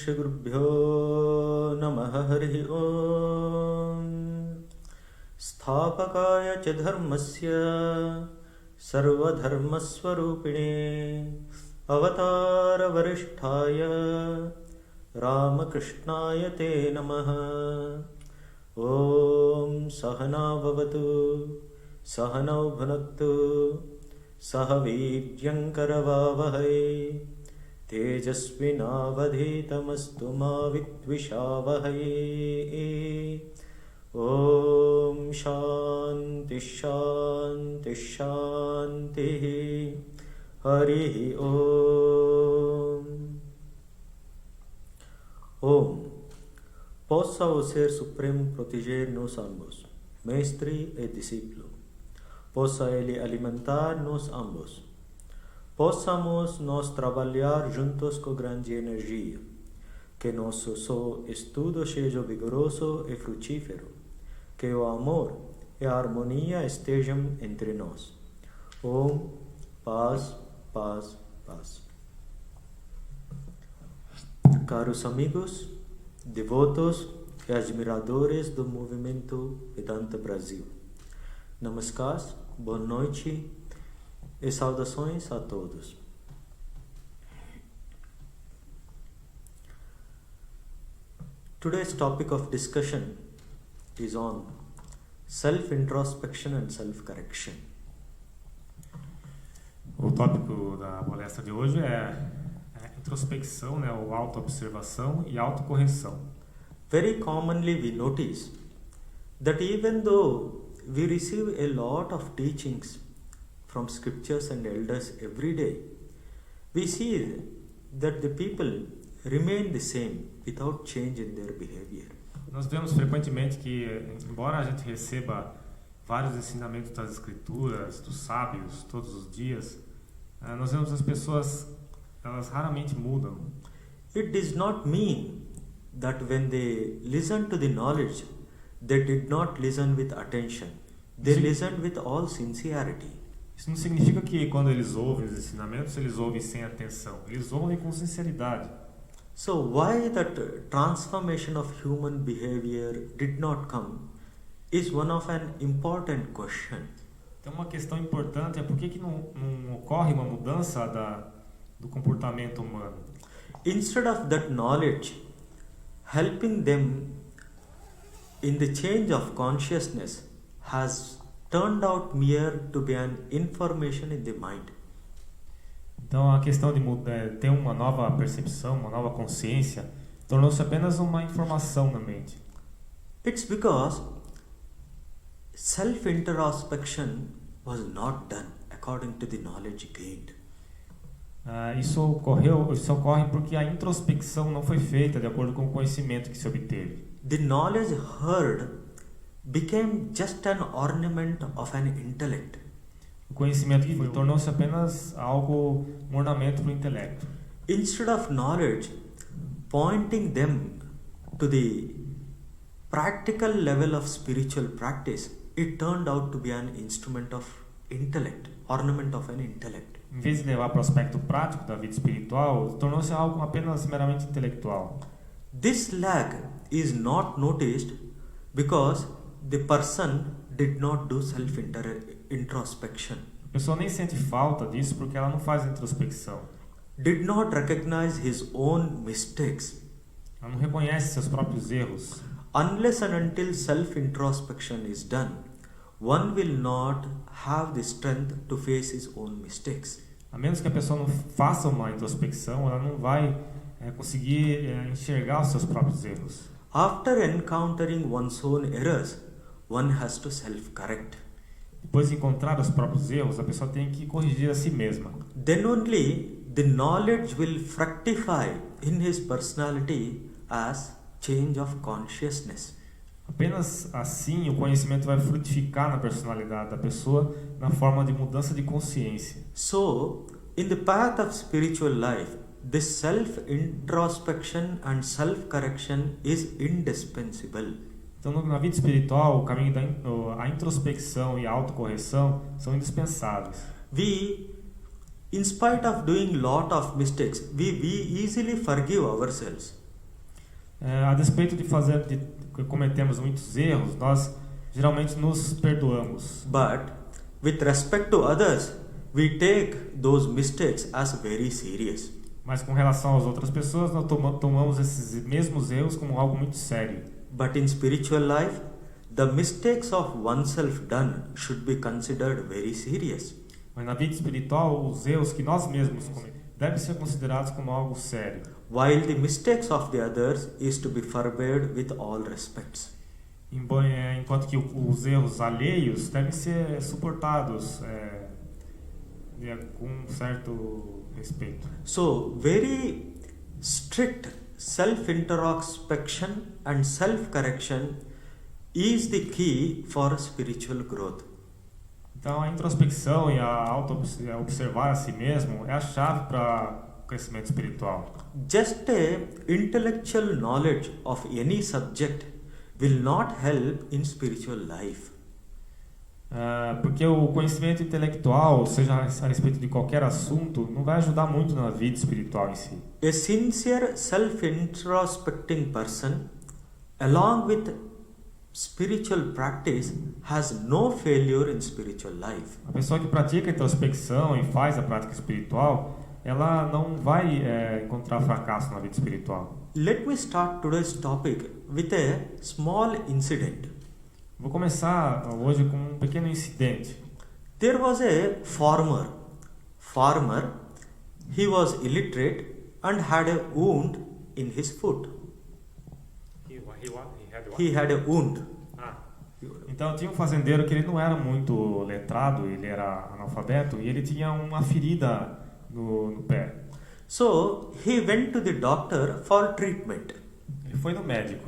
Shri Gurubhyo Namaha Harihi Om Sthapakaya Cha Dharmasya Sarva Dharmaswarupine Avatara Varisthaya Ramakrishnaya Te Namaha Om Sahana Bhavatu Sahanau Bhunaktu Sahaviryankaravavahai Tejasvinavadhitamastu ma vidvishavahai Om Shanti Shanti Shanti Harihi Om. Om. Possa o Ser Supremo proteger-nos ambos, mestre e discípulo. Possa Ele alimentar-nos ambos. Possamos nós trabalhar juntos com grande energia. Que nosso estudo seja vigoroso e frutífero. Que o amor e a harmonia estejam entre nós. Om, paz, paz, paz. Caros amigos, devotos e admiradores do movimento Vedanta Brasil. Namaskar, boa noite e saudações a todos. Today's topic of discussion is on self-introspection and self-correction. O tópico da palestra de hoje é introspecção, ou auto-observação e autocorreção. Very commonly we notice that even though we receive a lot of teachings from scriptures and elders every day, we see that the people remain the same without change in their behavior. Nós vemos frequentemente que, embora a gente receba vários ensinamentos das escrituras, dos sábios, todos os dias, nós vemos as pessoas, elas raramente mudam. It does not mean that when they listen to the knowledge, they did not listen with attention. They listened with all sincerity. Isso não significa que quando eles ouvem os ensinamentos, eles ouvem sem atenção. Eles ouvem com sinceridade. So why that transformation of human behavior did not come is one of an important question. Então uma questão importante é por que não ocorre uma mudança do comportamento humano. Instead of that knowledge helping them in the change of consciousness has turned out mere to be an information in the mind. Então a questão de ter uma nova percepção, uma nova consciência, tornou-se apenas uma informação na mente. It's because self-introspection was not done according to the knowledge gained. Isso ocorre porque a introspecção não foi feita de acordo com o conhecimento que se obteve. The knowledge heard became just an ornament of an intellect. O conhecimento que tornou-se apenas um ornamento para o intelecto. Instead of knowledge pointing them to the practical level of spiritual practice, it turned out to be an instrument of intellect, ornament of an intellect. Em vez de levar para o aspecto prático da vida espiritual, tornou-se algo apenas meramente intelectual. This lag is not noticed because the person did not do self-introspection. A pessoa nem sente falta disso porque ela não faz introspecção. Did not recognize his own mistakes. Ela não reconhece seus próprios erros. Unless and until self-introspection is done, one will not have the strength to face his own mistakes. A menos que a pessoa não faça uma introspecção, ela não vai conseguir enxergar os seus próprios erros. After encountering one's own errors, one has to self-correct. Depois de encontrar os próprios erros, a pessoa tem que corrigir a si mesma. Then only the knowledge will fructify in his personality as change of consciousness. Apenas assim o conhecimento vai frutificar na personalidade da pessoa na forma de mudança de consciência. So, in the path of spiritual life, this self-introspection and self-correction is indispensable. Então, na vida espiritual, o caminho a introspecção e a autocorreção são indispensáveis. We, in spite of doing lot of mistakes, we easily forgive ourselves. A despeito de cometemos muitos erros, nós geralmente nos perdoamos. But with respect to others, we take those mistakes as very serious. Mas com relação às outras pessoas, nós tomamos esses mesmos erros como algo muito sério. But in spiritual life, the mistakes of oneself done should be considered very serious. Mas na vida espiritual, os erros que nós mesmos cometemos devem ser considerados como algo sério. While the mistakes of the others is to be forbade with all respects. Enquanto que os erros alheios devem ser suportados com um certo respeito. So, very strict self-introspection and self-correction is the key for spiritual growth. Então, a introspecção e a observar a si mesmo é a chave para o crescimento espiritual. Just a intellectual knowledge of any subject will not help in spiritual life. Porque o conhecimento intelectual, seja a respeito de qualquer assunto, não vai ajudar muito na vida espiritual em si. A sincere self-introspecting person, along with spiritual practice, has no failure in spiritual life. A pessoa que pratica a introspecção e faz a prática espiritual, ela não vai encontrar fracasso na vida espiritual. Let me start today's topic with a small incident. Vou começar hoje com um pequeno incidente. There was a farmer. He was illiterate and had a wound in his foot. He had a wound. Então tinha um fazendeiro que ele não era muito letrado, ele era analfabeto e ele tinha uma ferida no pé. So he went to the doctor for treatment. Ele foi no médico.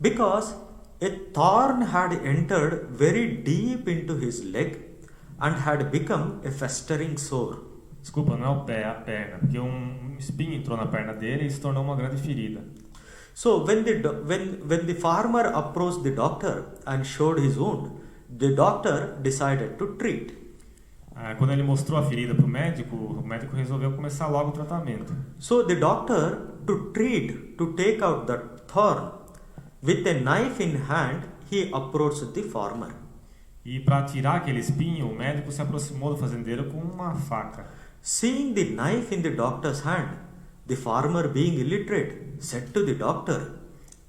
Because a thorn had entered very deep into his leg and had become a festering sore. Desculpa, não é o pé, é a perna, porque um espinho entrou na perna dele e se tornou uma grande ferida. So when the farmer approached the doctor and showed his wound, the doctor decided to treat. Quando ele mostrou a ferida para o médico resolveu começar logo o tratamento. So the doctor, to take out the thorn, with a knife in hand, he approached the farmer. E para tirar aquele espinho, o médico se aproximou do fazendeiro com uma faca. Seeing the knife in the doctor's hand, the farmer, being illiterate, said to the doctor.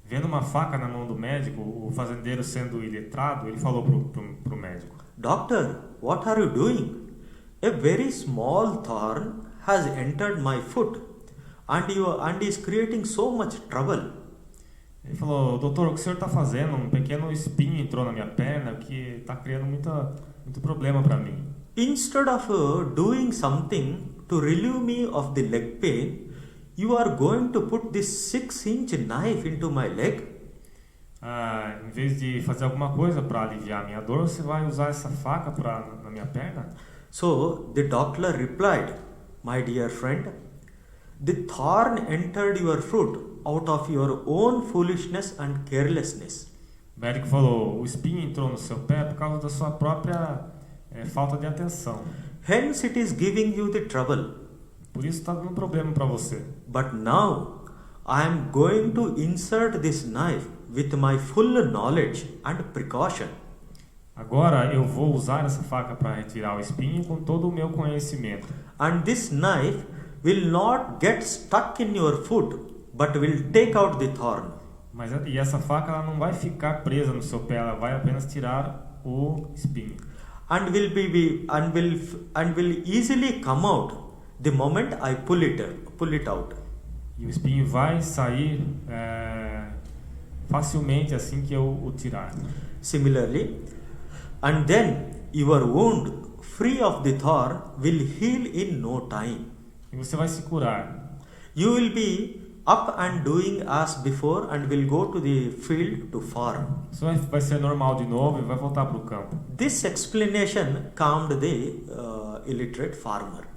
Vendo uma faca na mão do médico, o fazendeiro sendo iletrado, ele falou pro médico: Doctor, what are you doing? A very small thorn has entered my foot and is creating so much trouble. Ele falou: doutor, o que o senhor está fazendo? Um pequeno espinho entrou na minha perna que está criando muito problema para mim. Instead of doing something to relieve me of the leg pain, you are going to put this 6-inch knife into my leg? Em vez de fazer alguma coisa para aliviar a minha dor, você vai usar essa faca na minha perna? So the doctor replied, my dear friend, the thorn entered your foot out of your own foolishness and carelessness. O médico falou: o espinho entrou no seu pé por causa da sua própria falta de atenção. Hence it is giving you the trouble. Por isso está dando problema para você. But now I am going to insert this knife with my full knowledge and precaution. Agora eu vou usar essa faca para retirar o espinho com todo o meu conhecimento. And this knife will not get stuck in your foot, but will take out the thorn. E essa faca ela não vai ficar presa no seu pé, ela vai apenas tirar o espinho. And will easily come out the moment I pull it out. E o espinho vai sair facilmente assim que eu o tirar. Similarly, and then your wound, free of the thorn, will heal in no time. E você vai se curar. You will be up and doing as before and will go to the field to farm. Isso vai ser normal de novo e vai voltar para o campo. This explanation calmed the illiterate farmer.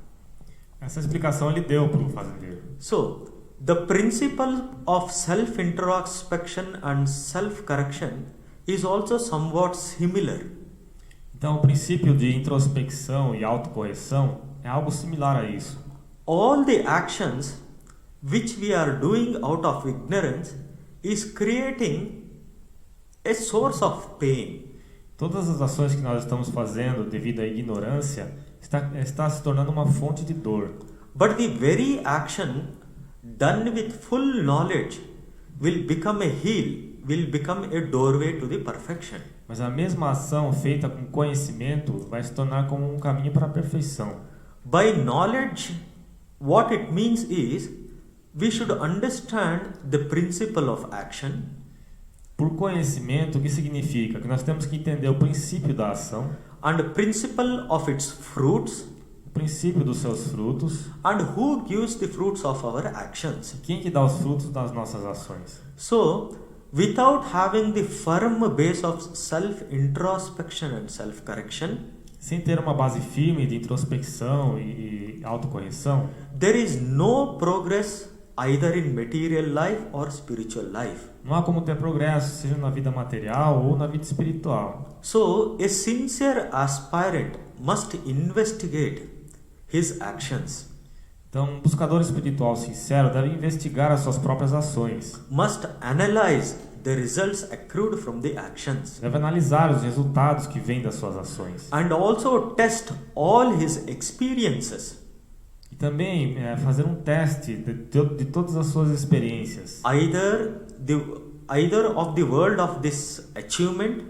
Essa explicação ele deu para o fazendeiro. So, the principle of self-introspection and self-correction is also somewhat similar. Então, o princípio de introspecção e autocorreção é algo similar a isso. All the actions which we are doing out of ignorance is creating a source of pain. Todas as ações que nós estamos fazendo devido à ignorância está se tornando uma fonte de dor. But the very action done with full knowledge will become a doorway to the perfection. Mas a mesma ação feita com conhecimento vai se tornar como um caminho para a perfeição. By knowledge, what it means is we should understand the principle of action. Por conhecimento, o que significa? Que nós temos que entender o princípio da ação, and the principle of its fruits, o princípio dos seus frutos, and who gives the fruits of our actions. Quem que dá os frutos das nossas ações. So, without having the firm base of self-introspection and self-correction, sem ter uma base firme de introspecção e autocorreção, there is no progress either in material life or spiritual life. Não há como ter progresso, seja na vida material ou na vida espiritual. So, a sincere aspirant must investigate his actions. Então, um buscador espiritual sincero deve investigar as suas próprias ações. Must analyze the results accrued from the actions. Deve analisar os resultados que vêm das suas ações. And also test all his experiences. E também fazer um teste de todas as suas experiências. Either of the world of this achievement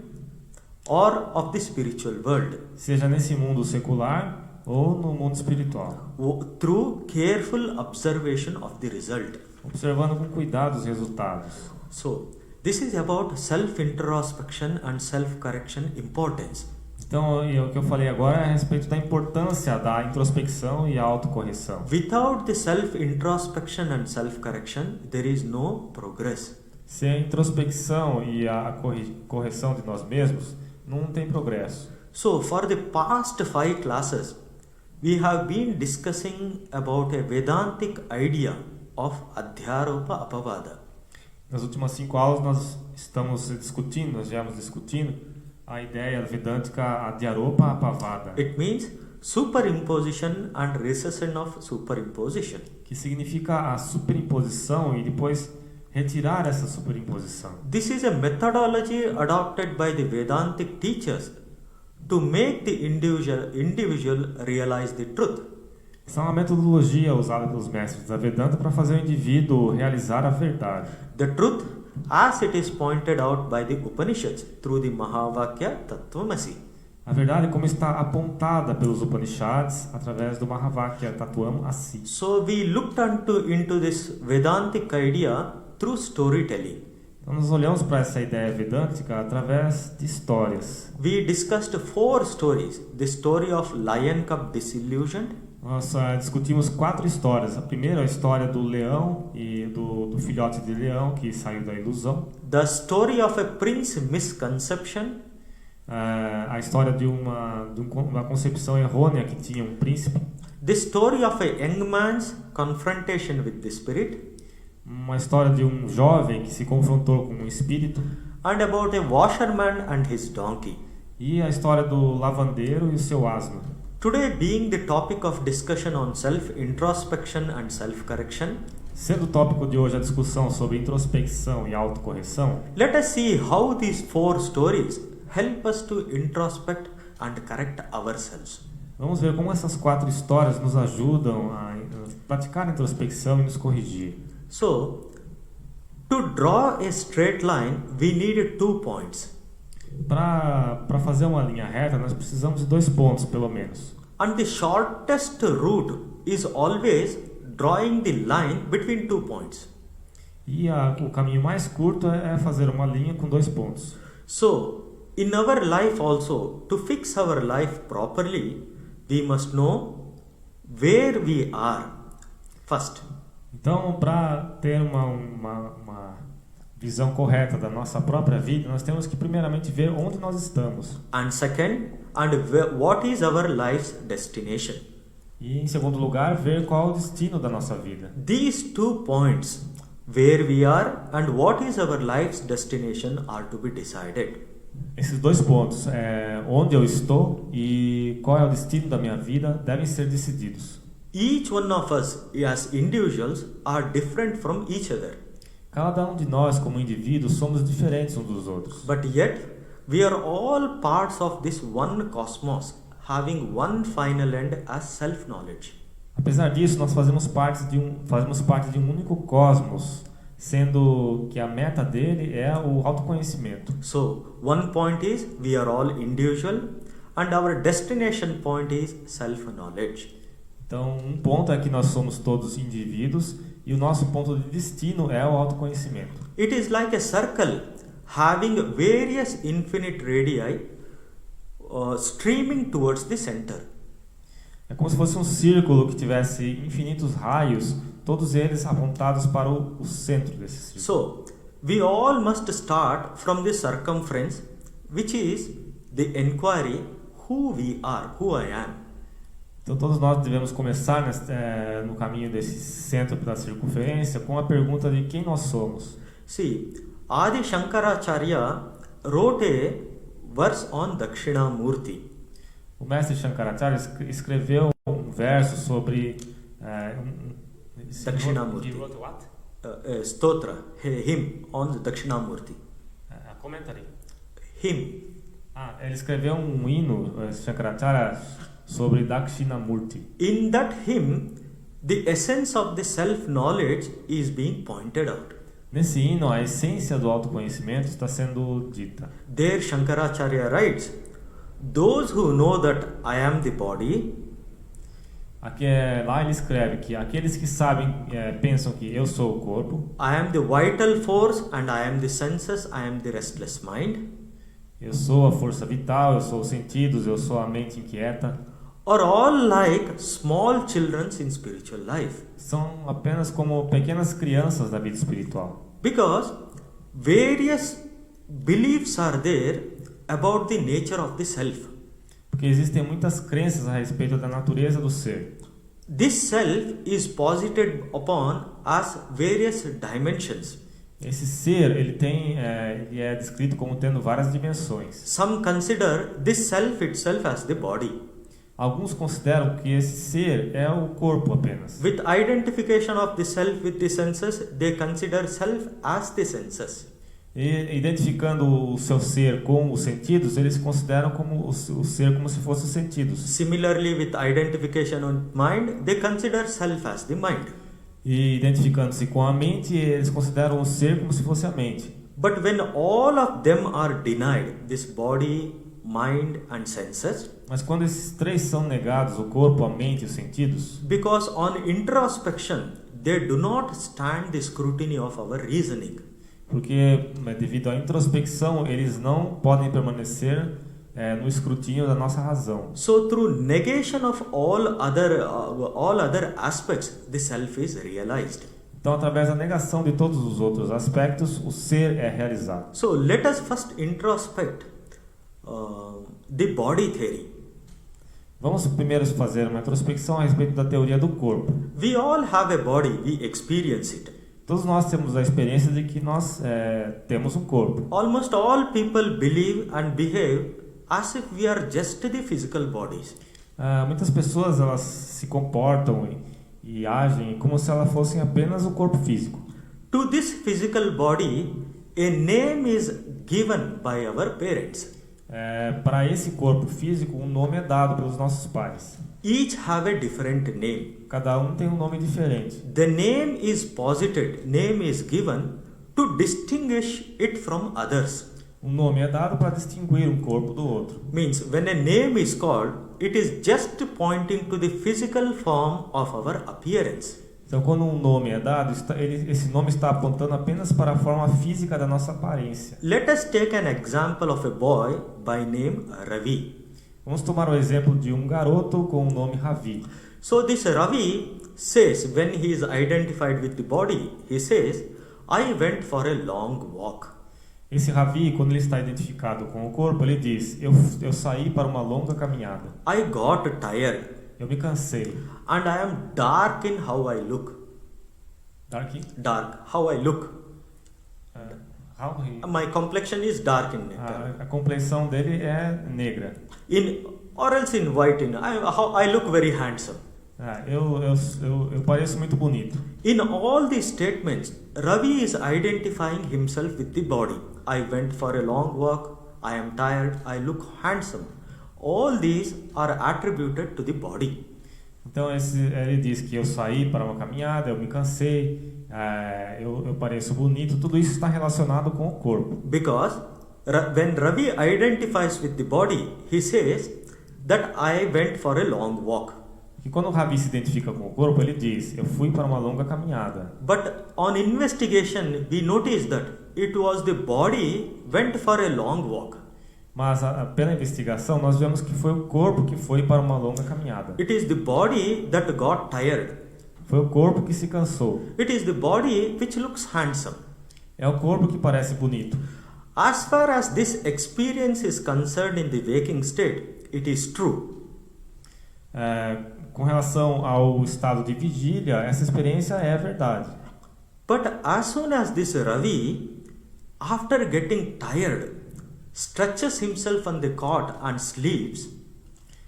or of the spiritual world. Seja nesse mundo secular ou no mundo espiritual. Through careful observation of the result. Observando com cuidado os resultados. So, this is about self-introspection and self-correction importance. Então, o que eu falei agora é a respeito da importância da introspecção e a autocorreção. Without the self-introspection and self-correction, there is no progress. Sem a introspecção e a correção de nós mesmos, não tem progresso. So, for the past 5 classes, we have been discussing about a Vedantic idea of Adhyaropa Apavada. Nas últimas 5 aulas nós viemos discutindo a ideia vedântica Adhyaropa Apavada. It means superimposition and recession of superimposition. Que significa a superimposição e depois retirar essa superimposição. This is a methodology adopted by the Vedantic teachers to make the individual realize the truth. Essa é uma metodologia usada pelos mestres da Vedanta para fazer o indivíduo realizar a verdade. The truth as it is pointed out by the Upanishads through the Mahavakya Tattvamasi. A verdade como está apontada pelos Upanishads através do Mahavakya Tattvamasi. So we looked into this Vedantic idea through storytelling. Então nós olhamos para essa ideia vedântica através de histórias. We discussed 4 stories. The story of Lion Cub Disillusioned. Nós discutimos 4 histórias. A primeira é a história do leão e do filhote de leão que saiu da ilusão. The story of a prince misconception. A história de uma concepção errônea que tinha um príncipe. The story of a young man's confrontation with the spirit. Uma história de um jovem que se confrontou com um espírito. And about a washerman and his donkey. E a história do lavandeiro e o seu asno. Today, being the topic of discussion on self-introspection and self-correction, sendo o tópico de hoje a discussão sobre introspecção e autocorreção, let us see how these 4 stories help us to introspect and correct ourselves. Vamos ver como essas 4 histórias nos ajudam a praticar a introspecção e nos corrigir. So, to draw a straight line, we need 2 points. Para fazer uma linha reta, nós precisamos de 2 pontos, pelo menos. And the shortest route is always drawing the line between 2 points. E o caminho mais curto é fazer uma linha com 2 pontos. So, in our life also, to fix our life properly, we must know where we are first. Então, para ter uma visão correta da nossa própria vida, nós temos que primeiramente ver onde nós estamos. And second, what is our life's destination. E em segundo lugar, ver qual é o destino da nossa vida. These 2 points, where we are and what is our life's destination, are to be decided. Esses 2 pontos, onde eu estou e qual é o destino da minha vida, devem ser decididos. Each one of us as individuals are different from each other. Cada um de nós, como indivíduos, somos diferentes uns dos outros. But yet, we are all parts of this one cosmos, having one final end as self-knowledge. Apesar disso, nós fazemos parte de um único cosmos, sendo que a meta dele é o autoconhecimento. So, one point is we are all individual and our destination point is self-knowledge. Então, um ponto é que nós somos todos indivíduos e o nosso ponto de destino é o autoconhecimento. It is like a circle having various infinite radii streaming towards the center. É como se fosse um círculo que tivesse infinitos raios, todos eles apontados para o centro desse círculo. So, we all must start from the circumference, which is the inquiry who we are, who I am. Então todos nós devemos começar no caminho desse centro da circunferência com a pergunta de quem nós somos. See, Adi Shankaracharya wrote a verse on Dakshinamurti. O mestre Shankaracharya escreveu um verso sobre Dakshinamurti. He wrote what? Stotra, a hymn on Dakshinamurti. A commentary. Hymn. Ele escreveu um hino, Shankaracharya, sobre Dakshinamurti. In that hymn, the essence of the self-knowledge is being pointed out. Nesse hino, a essência do autoconhecimento está sendo dita. There Shankaracharya writes, those who know that I am the body. Lá ele escreve que aqueles que sabem, pensam que eu sou o corpo. I am the vital force and I am the senses, I am the restless mind. Eu sou a força vital, eu sou os sentidos, eu sou a mente inquieta. Are all like small children in spiritual life. São apenas como pequenas crianças da vida espiritual. Because various beliefs are there about the nature of the self. Porque existem muitas crenças a respeito da natureza do ser. This self is posited upon as various dimensions. Esse ser, ele é descrito como tendo várias dimensões. Some consider this self itself as the body. Alguns consideram que esse ser é o corpo apenas. With identification of the self with the senses, they consider self as the senses. E identificando o seu ser com os sentidos, eles consideram como o ser como se fosse os sentidos. Similarly, with identification on mind, they consider self as the mind. E identificando-se com a mente, eles consideram o ser como se fosse a mente. But when all of them are denied, this body, mind and senses, mas quando esses três são negados, o corpo, a mente e os sentidos, because on introspection they do not stand the scrutiny of our reasoning. Porque devido à introspecção eles não podem permanecer no escrutínio da nossa razão. So through negation of all other aspects, the self is realized. Então, através da negação de todos os outros aspectos, o ser é realizado. So let us first introspect the body theory. Vamos primeiro fazer uma introspecção a respeito da teoria do corpo. We all have a body, we experience it. Todos nós temos a experiência de que nós temos um corpo. Almost all people believe and behave as if we are just the physical bodies. Muitas pessoas elas se comportam e agem como se elas fossem apenas o corpo físico. To this physical body, a name is given by our parents. Para esse corpo físico, um nome é dado pelos nossos pais. Each have a different name. Cada um tem um nome diferente. The name is posited, name is given to distinguish it from others. Um nome é dado para distinguir um corpo do outro. Means when a name is called, it is just pointing to the physical form of our appearance. Então, quando um nome é dado, esse nome está apontando apenas para a forma física da nossa aparência. Let us take an example of a boy by name Ravi. Vamos tomar o exemplo de um garoto com o nome Ravi. So this Ravi says, when he is identified with the body, he says, I went for a long walk. Esse Ravi, quando ele está identificado com o corpo, ele diz, eu saí para uma longa caminhada. I got tired. Eu me cansei. And I am dark in how I look. Dark? Dark. How I look. My complexion is dark in a complexão dele é negra. Or else in white. How I look very handsome. Eu pareço muito bonito. In all these statements, Ravi is identifying himself with the body. I went for a long walk. I am tired. I look handsome. All these are attributed to the body. Então ele diz que eu saí para uma caminhada, eu me cansei, eu pareço bonito. Tudo isso está relacionado com o corpo. Because when Ravi identifies with the body, he says that I went for a long walk. E quando o Ravi se identifica com o corpo, ele diz, eu fui para uma longa caminhada. But on investigation, we notice that it was the body went for a long walk. Mas pela investigação, nós vemos que foi o corpo que foi para uma longa caminhada. It is the body that got tired. Foi o corpo que se cansou. It is the body which looks handsome. É o corpo que parece bonito. As far as this experience is concerned in the waking state, it is true. Com relação ao estado de vigília, essa experiência é verdade. But as soon as this Ravi, after getting tired, stretches himself on the cot and sleeps,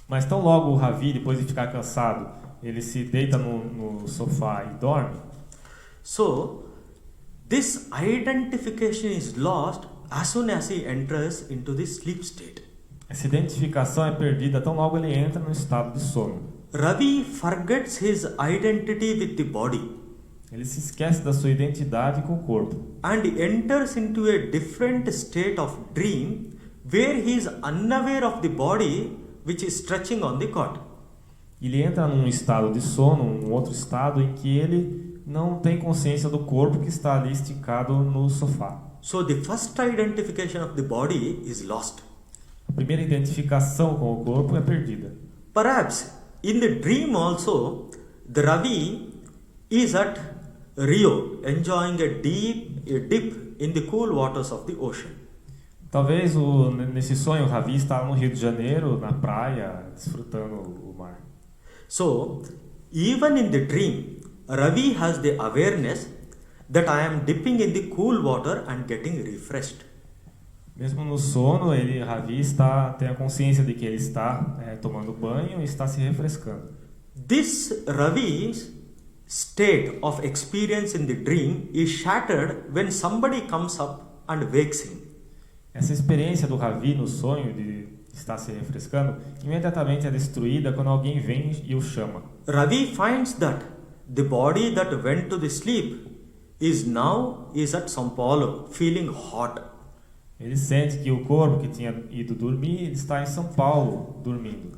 mas tão logo o Ravi, depois de ficar cansado, ele se deita no sofá e dorme. So, this identification is lost as soon as he enters into the sleep state. Essa identificação é perdida tão logo ele entra no estado de sono. Ravi forgets his identity with the body. Ele se esquece da sua identidade com o corpo. And enters into a different state of dream where he is unaware of the body which is stretching on the cot. Ele entra num estado de sono, um outro estado em que ele não tem consciência do corpo que está ali esticado no sofá. So the first identification of the body is lost. A primeira identificação com o corpo é perdida. Perhaps in the dream also, the Ravi is at Rio, enjoying a dip in the cool waters of the ocean. Talvez nesse sonho o Ravi está no Rio de Janeiro, na praia, desfrutando o mar. So, even in the dream, Ravi has the awareness that I am dipping in the cool water and getting refreshed. Mesmo no sono, Ravi tem a consciência de que ele está tomando banho e está se refrescando. This Ravi's state of experience in the dream is shattered when somebody comes up and wakes him. Essa experiência do Ravi no sonho de estar se refrescando imediatamente é destruída quando alguém vem e o chama. Ravi finds that the body that went to the sleep is at São Paulo, feeling hot. Ele sente que o corpo que tinha ido dormir está em São Paulo, dormindo,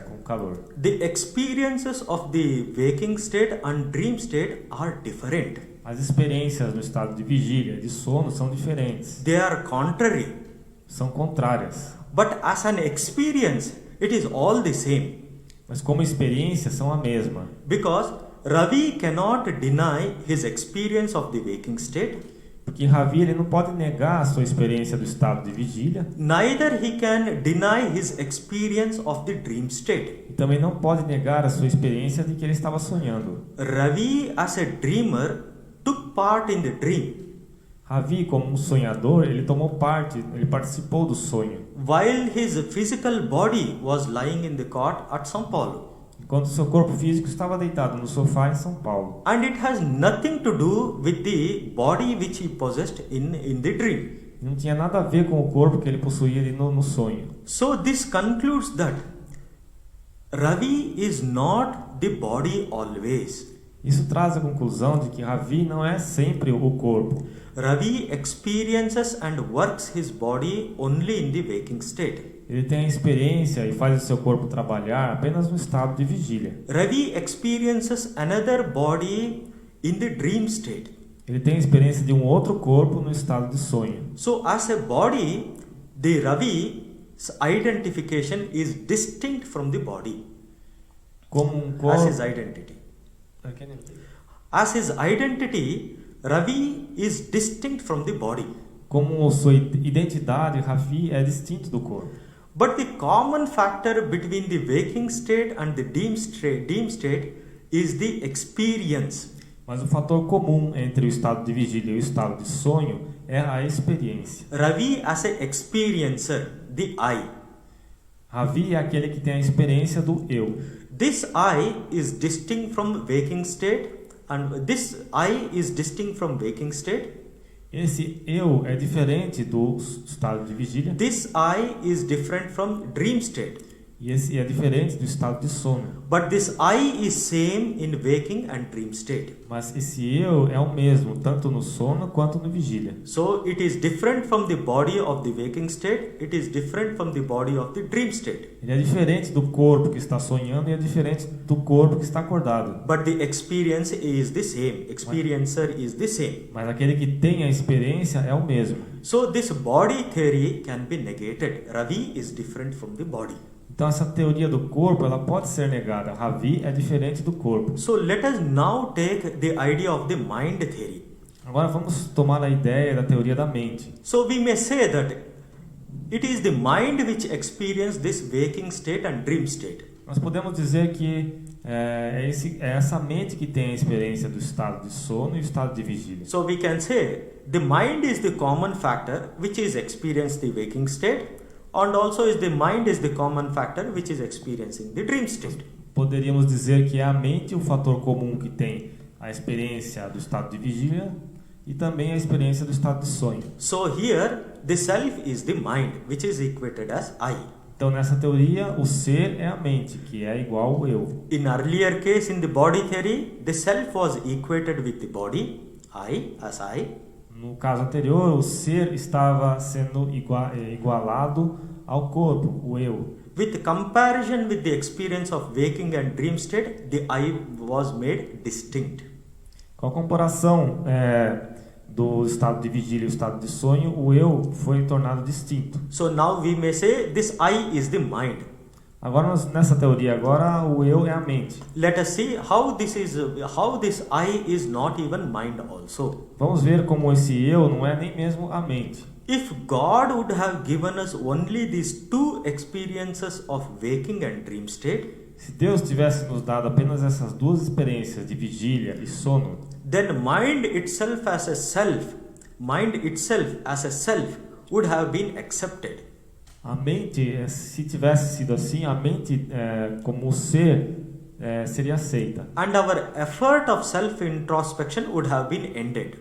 com calor. The experiences of the waking state and dream state are different. As experiências no estado de vigília, de sono, são diferentes. They are contrary. São contrárias. But as an experience, it is all the same. Mas como experiência, são a mesma. Because Ravi cannot deny his experience of the waking state. Porque Ravi ele não pode negar a sua experiência do estado de vigília. Neither he can deny his experience of the dream state. E também não pode negar a sua experiência de que ele estava sonhando. Ravi, as a dreamer, took part in the dream. Ravi, como um sonhador, ele tomou parte, ele participou do sonho. While his physical body was lying in the cot at São Paulo. Enquanto seu corpo físico estava deitado no sofá em São Paulo. And it has nothing to do with the body which he possessed in the dream. Não tinha nada a ver com o corpo que ele possuía ali no sonho. So this concludes that Ravi is not the body always. Isso traz a conclusão de que Ravi não é sempre o corpo. Ravi experiences and works his body only in the waking state. Ele tem a experiência e faz o seu corpo trabalhar apenas no estado de vigília. Ravi experiences another body in the dream state. Ele tem a experiência de um outro corpo no estado de sonho. So as a body, the Ravi's identification is distinct from the body. Como um corpo. As his identity. As his identity, Ravi is distinct from the body. Como sua identidade, Ravi é distinto do corpo. But the common factor between the waking state and the dream state is the experience. Mas o fator comum entre o estado de vigília e o estado de sonho é a experiência. Ravi as a experiencer, the I. Ravi é aquele que tem a experiência do eu. This I is distinct from waking state, and this I is distinct from waking state. Esse eu é diferente do estado de vigília. This I is different from dream state. E esse é diferente do estado de sono. But this I is same in waking and dream state. Mas esse eu é o mesmo tanto no sono quanto no vigília. So it is different from the body of the waking state. It is different from the body of the dream state. Ele é diferente do corpo que está sonhando e é diferente do corpo que está acordado. But the experience is the same. Experiencer is the same. Mas aquele que tem a experiência é o mesmo. So this body theory can be negated. Ravi is different from the body. Então essa teoria do corpo, ela pode ser negada. Ravi é diferente do corpo. So let us now take the idea of the mind theory. Agora vamos tomar a ideia da teoria da mente. So we may say that it is the mind which experiences this waking state and dream state. Nós podemos dizer que é essa mente que tem a experiência do estado de sono e o estado de vigília. So we can say the mind is the common factor which is experiencing the waking state, and also the mind is the common factor which is experiencing the dream state. Poderíamos dizer que é a mente o fator comum que tem a experiência do estado de vigília e também a experiência do estado de sonho. So here the self is the mind which is equated as I. Então nessa teoria o ser é a mente, que é igual ao eu. In earlier case in the body theory, the self was equated with the body, I as I. No caso anterior, o ser estava sendo igualado ao corpo, o eu. With comparison with the experience of waking and dream state, the I was made distinct. Com a comparação do estado de vigília e o estado de sonho, o eu foi tornado distinto. So now we may say this I is the mind. Agora nessa teoria o eu é a mente. Let us see how this I is not even mind also. Vamos ver como esse eu não é nem mesmo a mente. If God would have given us only these two experiences of waking and dream state, se Deus tivesse nos dado apenas essas duas experiências de vigília e sono, then mind itself as a self would have been accepted. A mente, se tivesse sido assim, a mente como ser seria aceita. And our effort of self-introspection would have been ended.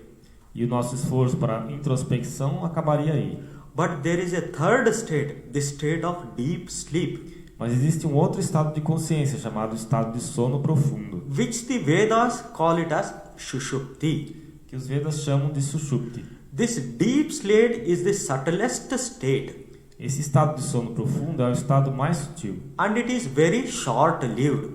E o nosso esforço para introspecção acabaria aí. But there is a third state, the state of deep sleep. Mas existe um outro estado de consciência chamado estado de sono profundo, Which the Vedas call it as Shushupti. que os Vedas chamam de Sushupti. This deep slate is the subtlest state. Esse estado de sono profundo é o estado mais sutil. And it is very short-lived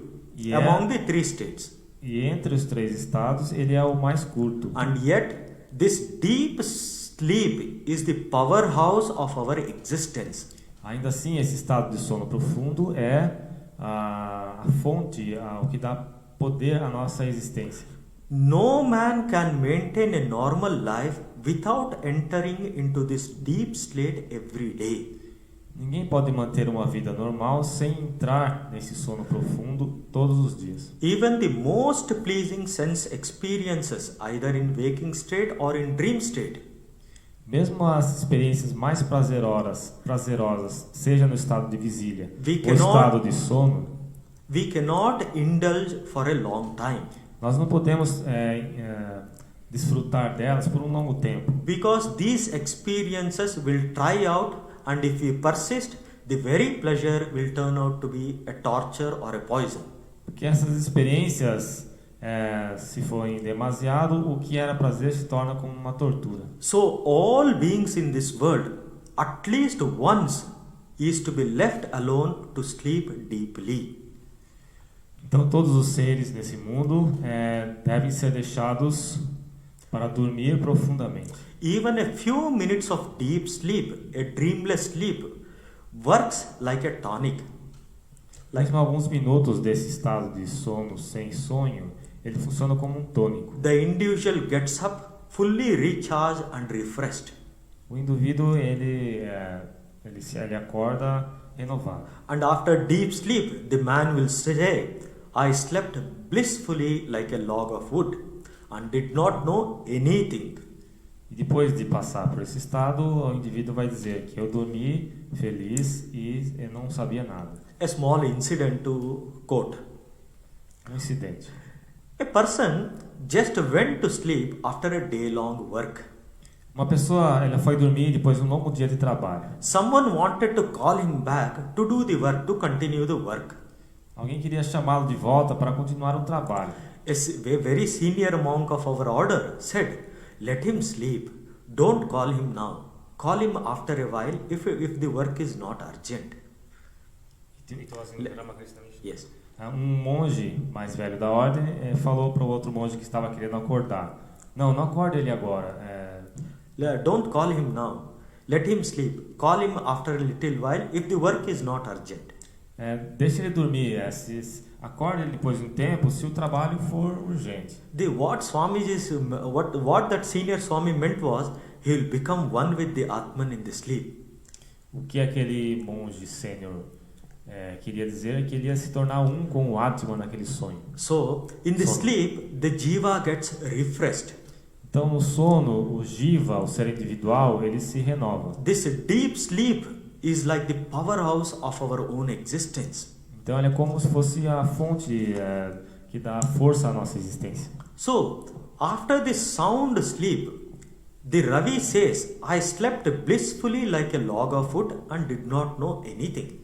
among the three states. E entre os três estados, ele é o mais curto. And yet, this deep sleep is the powerhouse of our existence. Ainda assim, esse estado de sono profundo é a fonte, o que dá poder à nossa existência. No man can maintain a normal life without entering into this deep slate every day. Ninguém pode manter uma vida normal sem entrar nesse sono profundo todos os dias. Even the most pleasing sense experiences, either in waking state or in dream state, mesmo as experiências mais prazerosas, seja no estado de vigília ou estado de sono, we cannot indulge for a long time. Nós não podemos desfrutar delas por um longo tempo. Because these experiences will try out, and if we persist, the very pleasure will turn out to be a torture or a poison. Porque essas experiências, se forem demasiado, o que era prazer se torna como uma tortura. So all beings in this world, at least once, is to be left alone to sleep deeply. Então todos os seres nesse mundo devem ser deixados para dormir profundamente. Even a few minutes of deep sleep, a dreamless sleep, works like a tonic. Mesmo alguns minutos desse estado de sono sem sonho, ele funciona como um tônico. The individual gets up fully recharged and refreshed. O indivíduo ele acorda renovado. And after deep sleep, the man will say, I slept blissfully like a log of wood and did not know anything. E depois de passar por esse estado, o indivíduo vai dizer que eu dormi feliz e eu não sabia nada. A small incident to quote. incidente. A person just went to sleep after a day-long work. Uma pessoa, ela foi dormir depois de um longo dia de trabalho. Someone wanted to call him back to do the work, to continue the work. Alguém queria chamá-lo de volta para continuar o trabalho. A very senior monk of our order said, "Let him sleep. Don't call him now. Call him after a while if the work is not urgent." Yes. Um monge mais velho da ordem falou para o outro monge que estava querendo acordar. Não acorde ele agora. Don't call him now. Let him sleep. Call him after a little while if the work is not urgent. Deixa ele dormir. Acorde ele depois de um tempo se o trabalho for urgente. What that senior Swami meant was, he will become one with the Atman in the sleep. O que aquele monge sênior queria dizer é que ele ia se tornar um com o Atman naquele sonho. So, in the sleep, the jiva gets refreshed. Então, no sono, o jiva, o ser individual, ele se renova. This deep sleep is like the powerhouse of our own existence. Então, ele é como se fosse a fonte que dá força à nossa existência. So, after this sound sleep, the Ravi says, "I slept blissfully like a log of wood and did not know anything."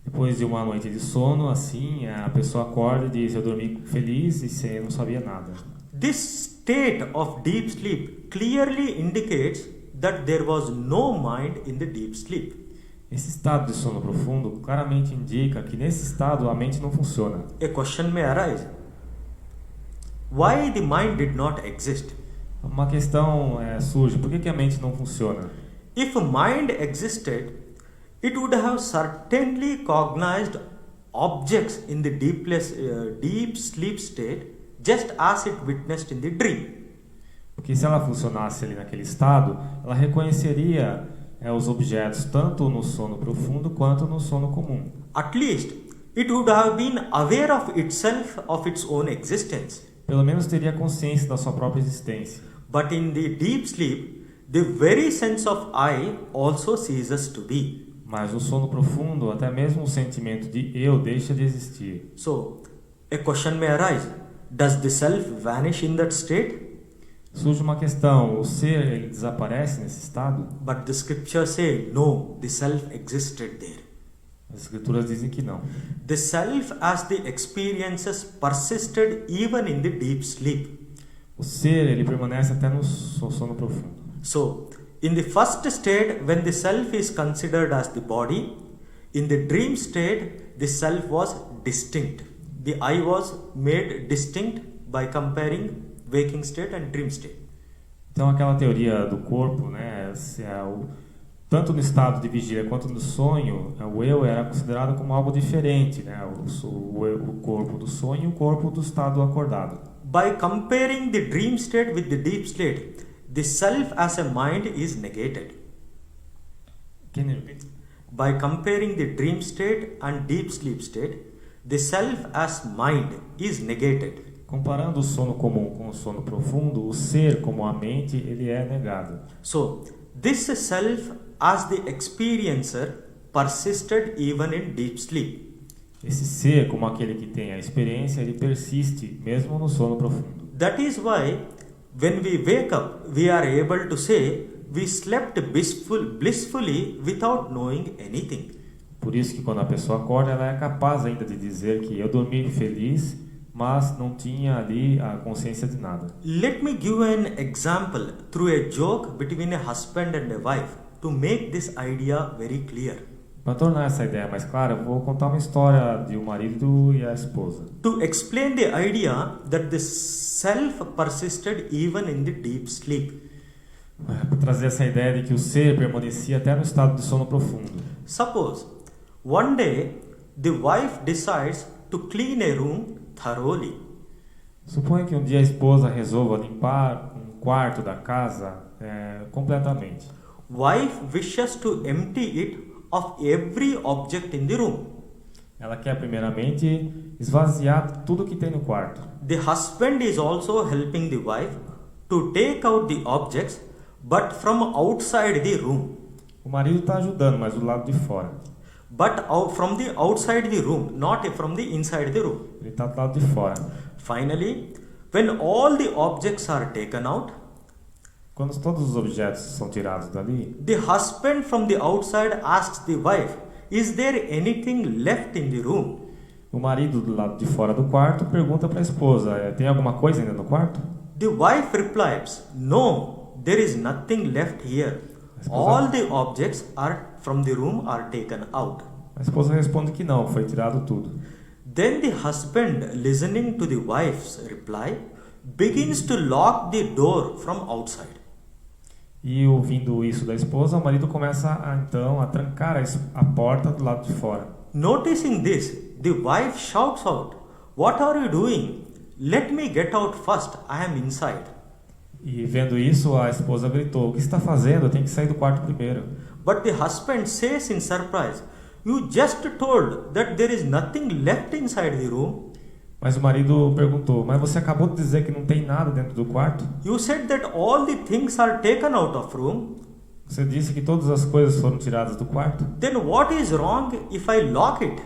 Depois de uma noite de sono, assim, a pessoa acorda e diz, eu dormi feliz e não sabia nada. This state of deep sleep clearly indicates that there was no mind in the deep sleep. Esse estado de sono profundo claramente indica que nesse estado a mente não funciona. A question may arise. Why the mind did not exist? Uma questão surge, por que a mente não funciona? If mind existed, it would have certainly cognized objects in the deep sleep state, just as it witnessed in the dream. Porque se ela funcionasse ali naquele estado, ela reconheceria os objetos tanto no sono profundo quanto no sono comum. At least, it would have been aware of itself, of its own existence. Pelo menos teria consciência da sua própria existência. But in the deep sleep, the very sense of I also ceases to be. Mas no sono profundo, até mesmo o sentimento de eu deixa de existir. So, a question may arise. Does the self vanish in that state? Surge uma questão, o ser ele desaparece nesse estado? But the scriptures say, no, the self existed there. As escrituras dizem que não. The self as the experiences persisted even in the deep sleep. O ser ele permanece até no sono profundo. So, in the first state, when the self is considered as the body, in the dream state, the self was distinct. The I was made distinct by comparing waking state and dream state. Então aquela teoria do corpo, né, tanto no estado de vigília quanto no sonho, o eu era considerado como algo diferente, né, o corpo do sonho e o corpo do estado acordado. By comparing the dream state with the deep state, the self as a mind is negated. Can you repeat? By comparing the dream state and deep sleep state, the self as mind is negated. Comparando o sono comum com o sono profundo, o ser como a mente, ele é negado. So, this self as the experiencer persisted even in deep sleep. Esse ser como aquele que tem a experiência, ele persiste mesmo no sono profundo. That is why when we wake up, we are able to say we slept blissfully without knowing anything. Por isso que quando a pessoa acorda, ela é capaz ainda de dizer que eu dormi feliz, mas não tinha ali a consciência de nada. Let me give an example through a joke between a husband and a wife to make this idea very clear. Para tornar essa ideia mais clara, eu vou contar uma história de um marido e a esposa. To explain the idea that the self persisted even in the deep sleep. Para trazer essa ideia de que o ser permanecia até no estado de sono profundo. Suppose one day the wife decides to clean a room thoroughly. Suponha que um dia a esposa resolva limpar um quarto da casa completamente. Wife wishes to empty it of every object in the room. Ela quer primeiramente esvaziar tudo que tem no quarto. The husband is also helping the wife to take out the objects, but from outside the room. O marido está ajudando, mas do lado de fora. but from the outside the room, not from the inside the room. Ele está do lado de fora. Finally, when all the objects are taken out, Quando todos os objetos são tirados dali, the husband from the outside asks the wife, "Is there anything left in the room?" o marido do lado de fora do quarto pergunta para a esposa: tem alguma coisa ainda no quarto? The wife replies, "No, there is nothing left here. All the objects from the room are taken out." A esposa responde que não, foi tirado tudo. Then the husband, listening to the wife's reply, begins to lock the door from outside. E ouvindo isso da esposa, o marido começa então a trancar a porta do lado de fora. Noticing this, the wife shouts out, "What are you doing? Let me get out first. I am inside." E vendo isso, a esposa gritou: "O que você está fazendo? Eu tenho que sair do quarto primeiro." But the husband says in surprise, "You just told that there is nothing left inside the room." Mas o marido perguntou: "Mas você acabou de dizer que não tem nada dentro do quarto? You said that all the things are taken out of room. Você disse que todas as coisas foram tiradas do quarto? Then what is wrong if I lock it?"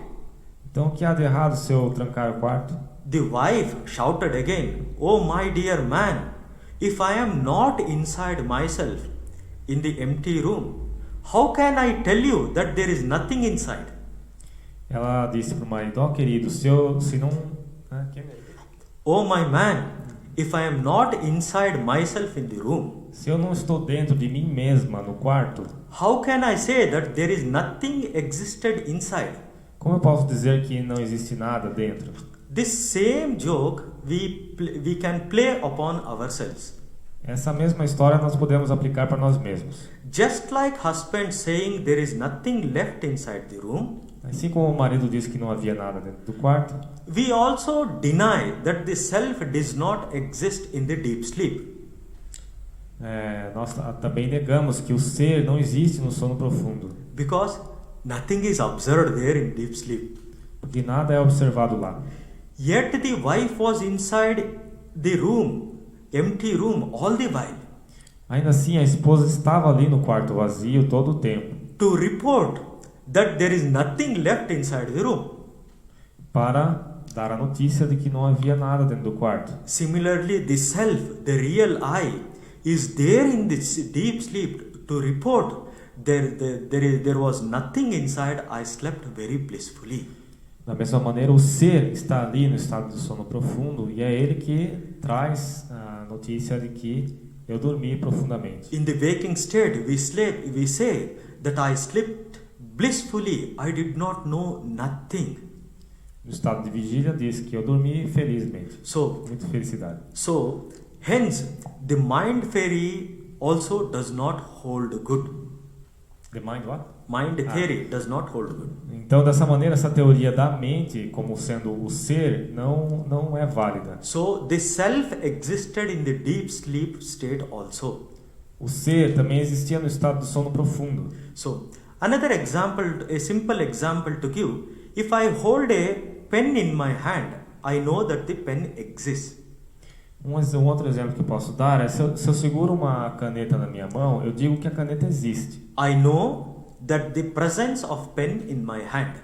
Então o que há de errado se eu trancar o quarto?" The wife shouted again, "Oh my dear man, if I am not inside myself in the empty room, how can I tell you that there is nothing inside?" Ela disse para o marido: querido, se não... "Oh my man, if I am not inside myself in the room, Se eu não estou dentro de mim mesma no quarto, how can I say that there is nothing existed inside?" como eu posso dizer que não existe nada dentro? This same joke we can play upon ourselves. Essa mesma história nós podemos aplicar para nós mesmos. Just like husband saying there is nothing left inside the room, Assim como o marido disse que não havia nada dentro do quarto, we also deny that the self does not exist in the deep sleep. Nós também negamos que o ser não existe no sono profundo, Because nothing is observed there in deep sleep. porque nada é observado lá. Yet the wife was inside the room, empty room, all the while, Ainda assim, a esposa estava ali no quarto vazio todo o tempo, to report that there is nothing left inside the room. para dar a notícia de que não havia nada dentro do quarto. Similarly, the self, the real I, is there in this deep sleep to report there was nothing inside. I slept very blissfully. Da mesma maneira, o ser está ali no estado de sono profundo e é ele que traz a notícia de que eu dormi profundamente. In the waking state, we say that I slept blissfully. I did not know nothing. No estado de vigília diz que eu dormi felizmente. Muita felicidade. So, hence, the mind theory also does not hold good. The mind what? Mind theory does not hold good. Então, dessa maneira, essa teoria da mente como sendo o ser não é válida. So, the self existed in the deep sleep state also. O ser também existia no estado de sono profundo. So, another example, a simple example to give, if I hold a pen in my hand, I know that the pen exists. Um outro exemplo que eu posso dar é se eu seguro uma caneta na minha mão, eu digo que a caneta existe. I know that the presence of pen in my hand.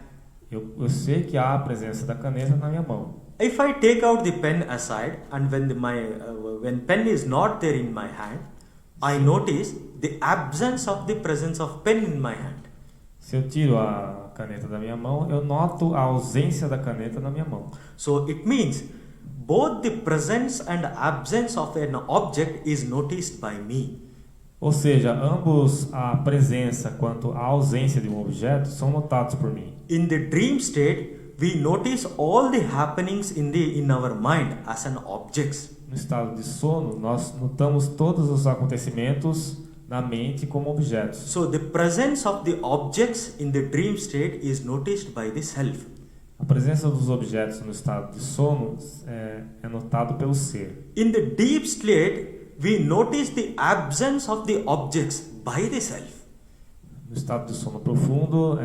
Eu sei que há a presença da caneta na minha mão. If I take out the pen aside and when pen is not there in my hand, I notice the absence of the presence of pen in my hand. Se eu tiro a caneta da minha mão, eu noto a ausência da caneta na minha mão. So it means both the presence and absence of an object is noticed by me. Ou seja, ambos a presença quanto a ausência de um objeto são notados por mim. In the dream state, we notice all the happenings in our mind as an objects. No estado de sono, nós notamos todos os acontecimentos na mente como objetos. So the presence of the objects in the dream state is noticed by the self. A presença dos objetos no estado de sono é notado pelo ser. In the deep state, we notice the absence of the objects by the self. No estado de sono profundo,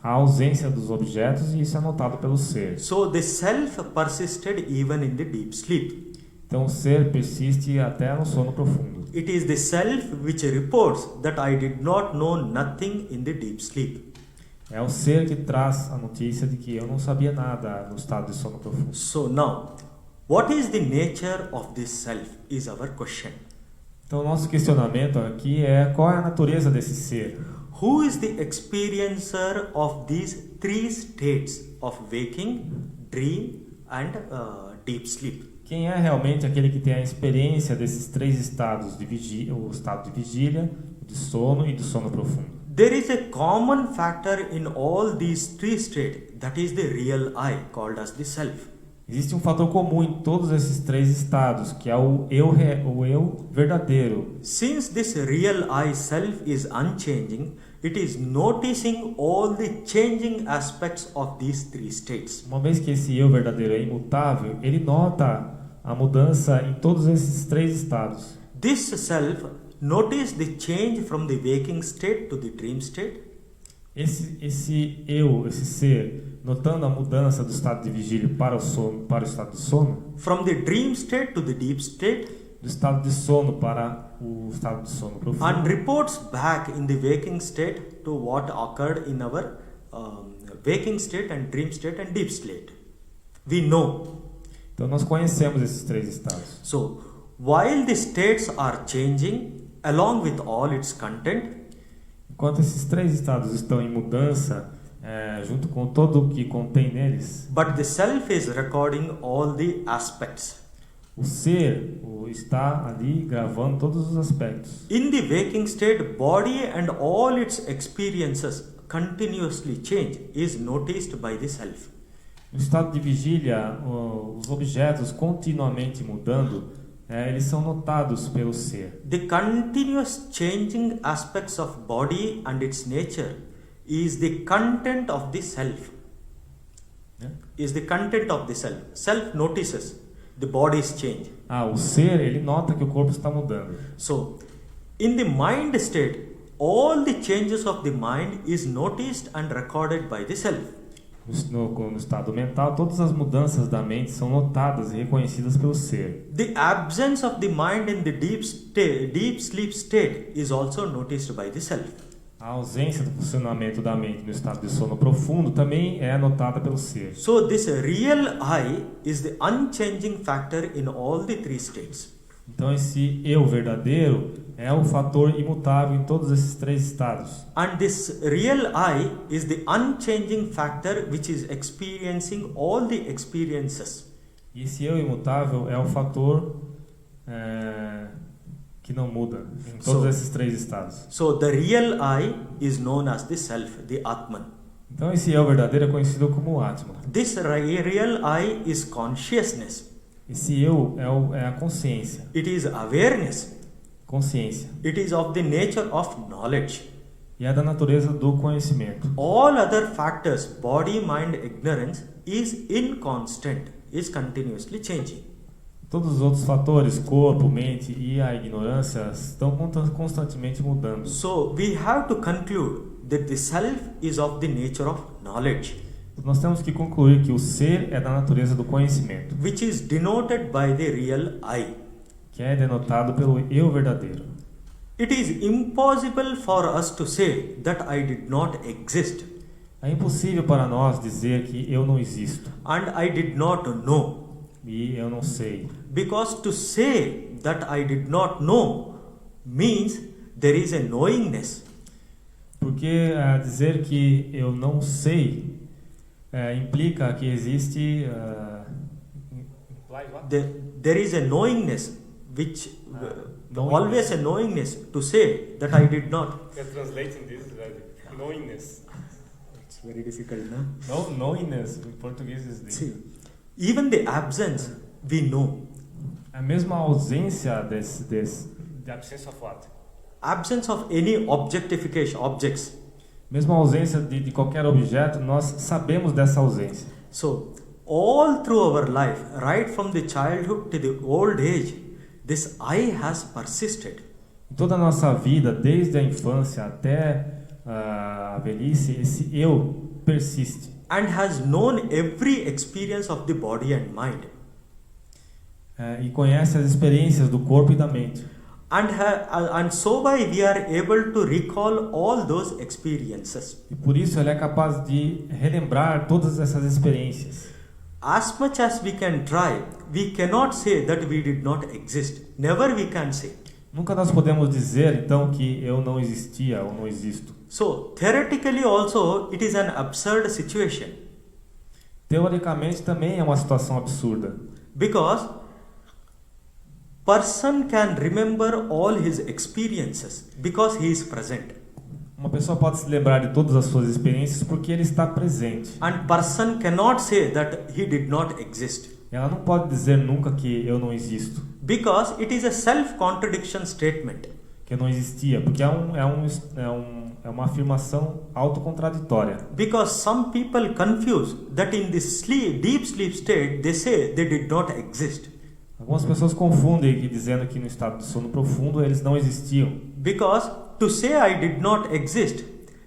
a ausência dos objetos e isso é notado pelo ser. So the self persisted even in the deep sleep. Então o ser persiste até no sono profundo. It is the self which reports that I did not know nothing in the deep sleep. É o ser que traz a notícia de que eu não sabia nada no estado de sono profundo. So now, what is the nature of this self is our question. Então, o nosso questionamento aqui é qual é a natureza desse ser? Who is the experiencer of these three states of waking, dream and deep sleep? Quem é realmente aquele que tem a experiência desses três estados, o estado de vigília, de sono e do sono profundo? There is a common factor in all these three states, that is the real I, called as the self. Existe um fator comum em todos esses três estados, que é o eu verdadeiro. Since this real I self is unchanging, it is noticing all the changing aspects of these three states. Uma vez que esse eu verdadeiro é imutável, ele nota a mudança em todos esses três estados. This self notice the change from the waking state to the dream state. Esse ser, notando a mudança do estado de vigília para o estado de sono, from the dream state to the deep state, do estado de sono para o estado de sono profundo, and reports back in the waking state to what occurred in our waking state and dream state and deep state. We know. Então nós conhecemos esses três estados. So, while the states are changing along with all its content, enquanto esses três estados estão em mudança, junto com todo o que contém neles, but the self is recording all the aspects. O ser está ali gravando todos os aspectos. In the waking state, body and all its experiences continuously change is noticed by the self. No estado de vigília, os objetos continuamente mudando, eles são notados pelo ser. The continuous changing aspects of body and its nature is the content of the self. Is the content of the self. Self notices the body's change. O ser, ele nota que o corpo está mudando. So, in the mind state, all the changes of the mind is noticed and recorded by the self. No estado mental, todas as mudanças da mente são notadas e reconhecidas pelo ser. The absence of the mind in the deep sleep state is also noticed by the self. A ausência do funcionamento da mente no estado de sono profundo também é notada pelo ser. So this real I is the unchanging factor in all the three states. Então esse eu verdadeiro é o fator imutável em todos esses três estados. And this real I is the unchanging factor which is experiencing all the experiences. E esse eu imutável é o fator que não muda em todos esses três estados. So the real I is known as the self, the Atman. Então esse eu verdadeiro é conhecido como Atman. This real I is consciousness. Esse eu é a consciência. It is awareness. Consciência. It is of the nature of knowledge. E é da natureza do conhecimento. All other factors, body, mind, ignorance, is inconstant, is continuously changing. Todos os outros fatores, corpo, mente e a ignorância, estão constantemente mudando. So we have to conclude that the self is of the nature of knowledge. Nós temos que concluir que o ser é da natureza do conhecimento, which is denoted by the real I. Que é denotado pelo eu verdadeiro. It is impossible for us to say that I did not exist. É impossível para nós dizer que eu não existo. And I did not know. E eu não sei. Because to say that I did not know means there is a knowingness. Porque dizer que eu não sei implica que existe there is a knowingness which always a knowingness to say that I did not. Translating this knowingness. It's very difficult, no? No, knowingness in português is the... See, even the absence we know. A mesma ausência the absence of what? Absence of any objects. Mesmo a ausência de qualquer objeto, nós sabemos dessa ausência. So, all through our life, right from the childhood to the old age, this I has persisted. Em toda a nossa vida, desde a infância até a velhice, esse eu persiste. And has known every experience of the body and mind. E conhece as experiências do corpo e da mente. And so by we are able to recall all those experiences. E por isso ele é capaz de relembrar todas essas experiências. As much as we can try, we cannot say that we did not exist. Never we can say. Nunca nós podemos dizer, então, que eu não existia ou não existo. So, theoretically also, it is an absurd situation. Teoricamente também é uma situação absurda. Because person can remember all his experiences because he is present. Uma pessoa pode se lembrar de todas as suas experiências porque ele está presente. And person cannot say that he did not exist. Ela não pode dizer nunca que eu não existo. Because it is a self-contradiction statement. Que eu não existia, porque é uma afirmação autocontraditória. Because some people confuse that in this deep sleep state they say they did not exist. Algumas pessoas confundem que dizendo que no estado de sono profundo eles não existiam. Because to say I did not exist,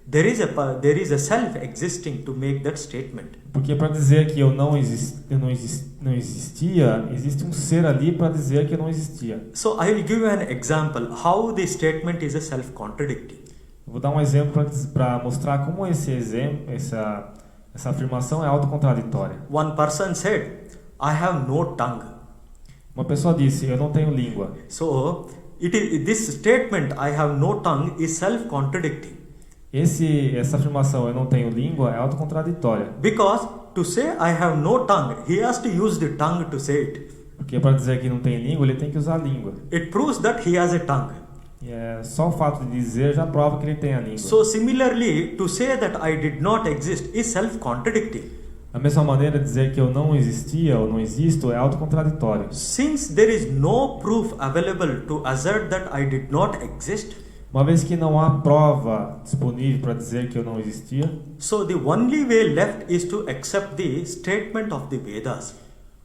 there is a self existing to make that statement. Porque para dizer que eu não existia, existe um ser ali para dizer que eu não existia. So I will give you an example how this statement is a self-contradicting. Vou dar um exemplo para mostrar como essa afirmação é autocontraditória. One person said, I have no tongue. Uma pessoa disse, eu não tenho língua. So this statement, I have no tongue, is self-contradicting. Essa afirmação, eu não tenho língua, é autocontraditória. Because to say I have no tongue, he has to use the tongue to say it. Porque para dizer que não tem língua, ele tem que usar a língua. It proves that he has a tongue. Só o fato de dizer já prova que ele tem a língua. So similarly, to say that I did not exist is self-contradicting. Da mesma maneira, dizer que eu não existia ou não existo é autocontraditório. Since there is no proof available to assert that I did not exist, uma vez que não há prova disponível para dizer que eu não existia, so the only way left is to accept the statement of the Vedas.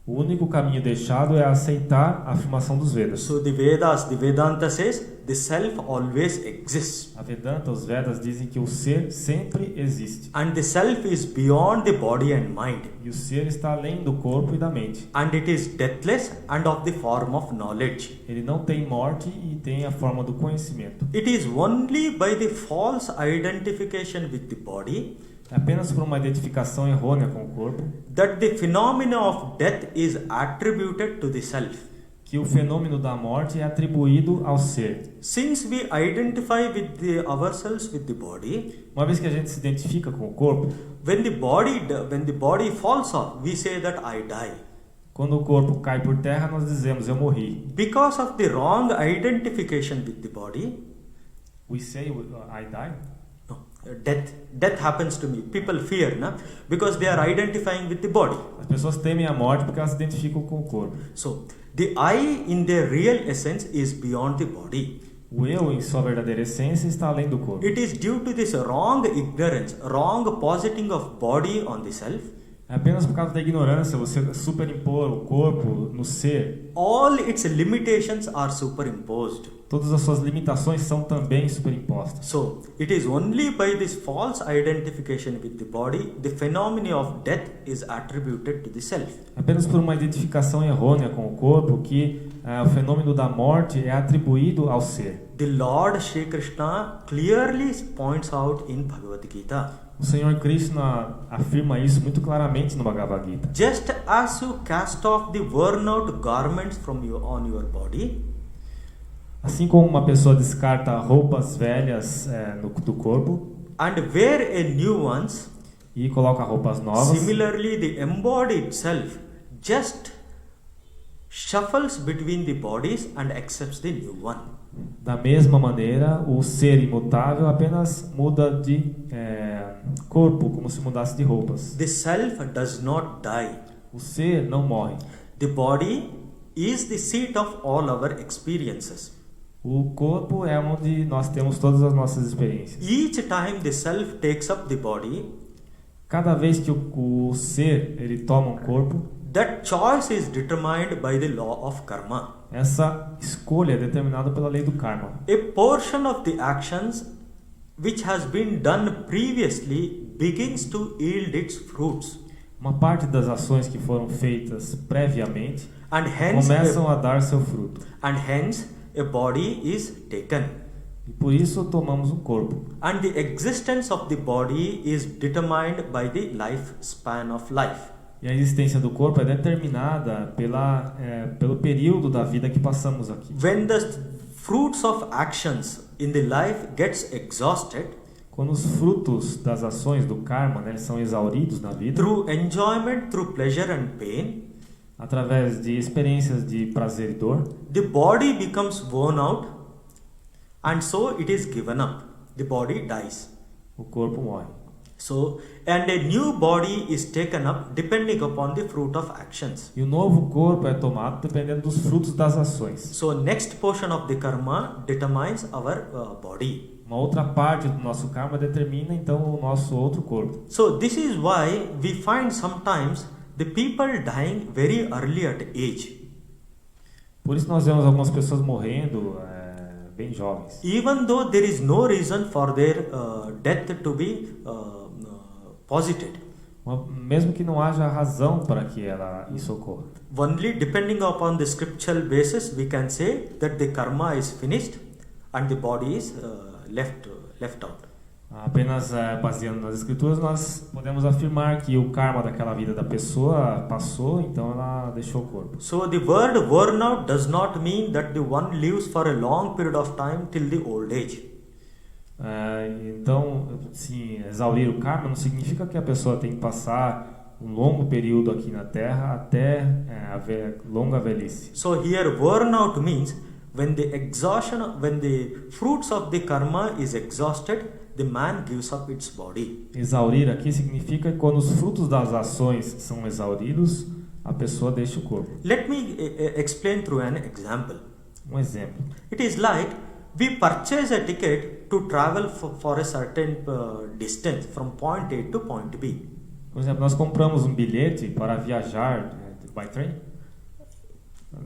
O único caminho deixado é aceitar a afirmação dos Vedas. So the Vedanta says, the self always exists. A Vedanta, os Vedas dizem que o ser sempre existe. And the self is beyond the body and mind. E o ser está além do corpo e da mente. And it is deathless and of the form of knowledge. Ele não tem morte e tem a forma do conhecimento. It is only by the false identification with the body, apenas por uma identificação errônea com o corpo, that the phenomena of death is attributed to the self. Que o fenômeno da morte é atribuído ao ser. Since we identify with ourselves with the body, uma vez que a gente se identifica com o corpo, when the body falls off, we say that I die. Quando o corpo cai por terra, nós dizemos eu morri. Because of the wrong identification with the body, we say I die. Death happens to me. People fear, na? Because they are identifying with the body. As pessoas temem a morte porque elas se identificam com o corpo. So, the I in their real essence is beyond the body. O eu em sua verdadeira essência está além do corpo. It is due to this wrong ignorance, wrong positing of body on the self. É apenas por causa da ignorância você superimpor o corpo no ser. All its limitations are superimposed. Todas as suas limitações são também superimpostas. So, it is only by this false identification with the body, the phenomena of death is attributed to the self. Apenas por uma identificação errônea com o corpo que o fenômeno da morte é atribuído ao ser. The Lord Shri Krishna clearly points out in Bhagavad Gita. O Senhor Krishna afirma isso muito claramente no Bhagavad Gita. Just as you cast off the worn-out garments on your body, assim como uma pessoa descarta roupas velhas do corpo, and wear a new ones, e coloca roupas novas, similarly the embodied self just shuffles between the bodies and accepts the new one. Da mesma maneira, o ser imutável apenas muda de corpo, como se mudasse de roupas. The self does not die. O ser não morre. The body is the seat of all our experiences. O corpo é onde nós temos todas as nossas experiências. Each time the self takes up the body, cada vez que o ser ele toma um corpo, that choice is determined by the law of karma. Essa escolha é determinada pela lei do karma. A portion of the actions which has been done previously begins to yield its fruits. Uma parte das ações que foram feitas previamente and hence começam a dar seu fruto. And hence a body is taken. E por isso tomamos um corpo. And the existence of the body is determined by the lifespan of life. E a existência do corpo é determinada pelo período da vida que passamos aqui. When the fruits of actions in the life gets exhausted, quando os frutos das ações do karma, né, são exauridos na vida, through enjoyment, through pleasure and pain, através de experiências de prazer e dor, the body becomes worn out, and so it is given up. The body dies. O corpo morre. So, and a new body is taken up depending upon the fruit of actions. E o novo corpo é tomado dependendo dos frutos das ações. So, next portion of the karma determines our body. Uma outra parte do nosso karma determina então o nosso outro corpo. So, this is why we find sometimes the people dying very early at age. Por isso nós vemos algumas pessoas morrendo bem jovens. Even though there is no reason for their death to be posited. Mesmo que não haja razão para que isso ocorra. Only depending upon the scriptural basis we can say that the karma is finished and the body is left out. Apenas baseando nas escrituras nós podemos afirmar que o karma daquela vida da pessoa passou, então ela deixou o corpo. So the word worn out does not mean that the one lives for a long period of time till the old age. Então, sim, exaurir o karma não significa que a pessoa tem que passar um longo período aqui na Terra até a longa velhice. So here worn out means when the fruits of the karma is exhausted, the man gives up its body. Exaurir aqui significa que quando os frutos das ações são exauridos, a pessoa deixa o corpo. Let me explain through an example. Um exemplo. It is like we purchase a ticket to travel for a certain distance from point A to point B. Por exemplo, nós compramos um bilhete para viajar by train.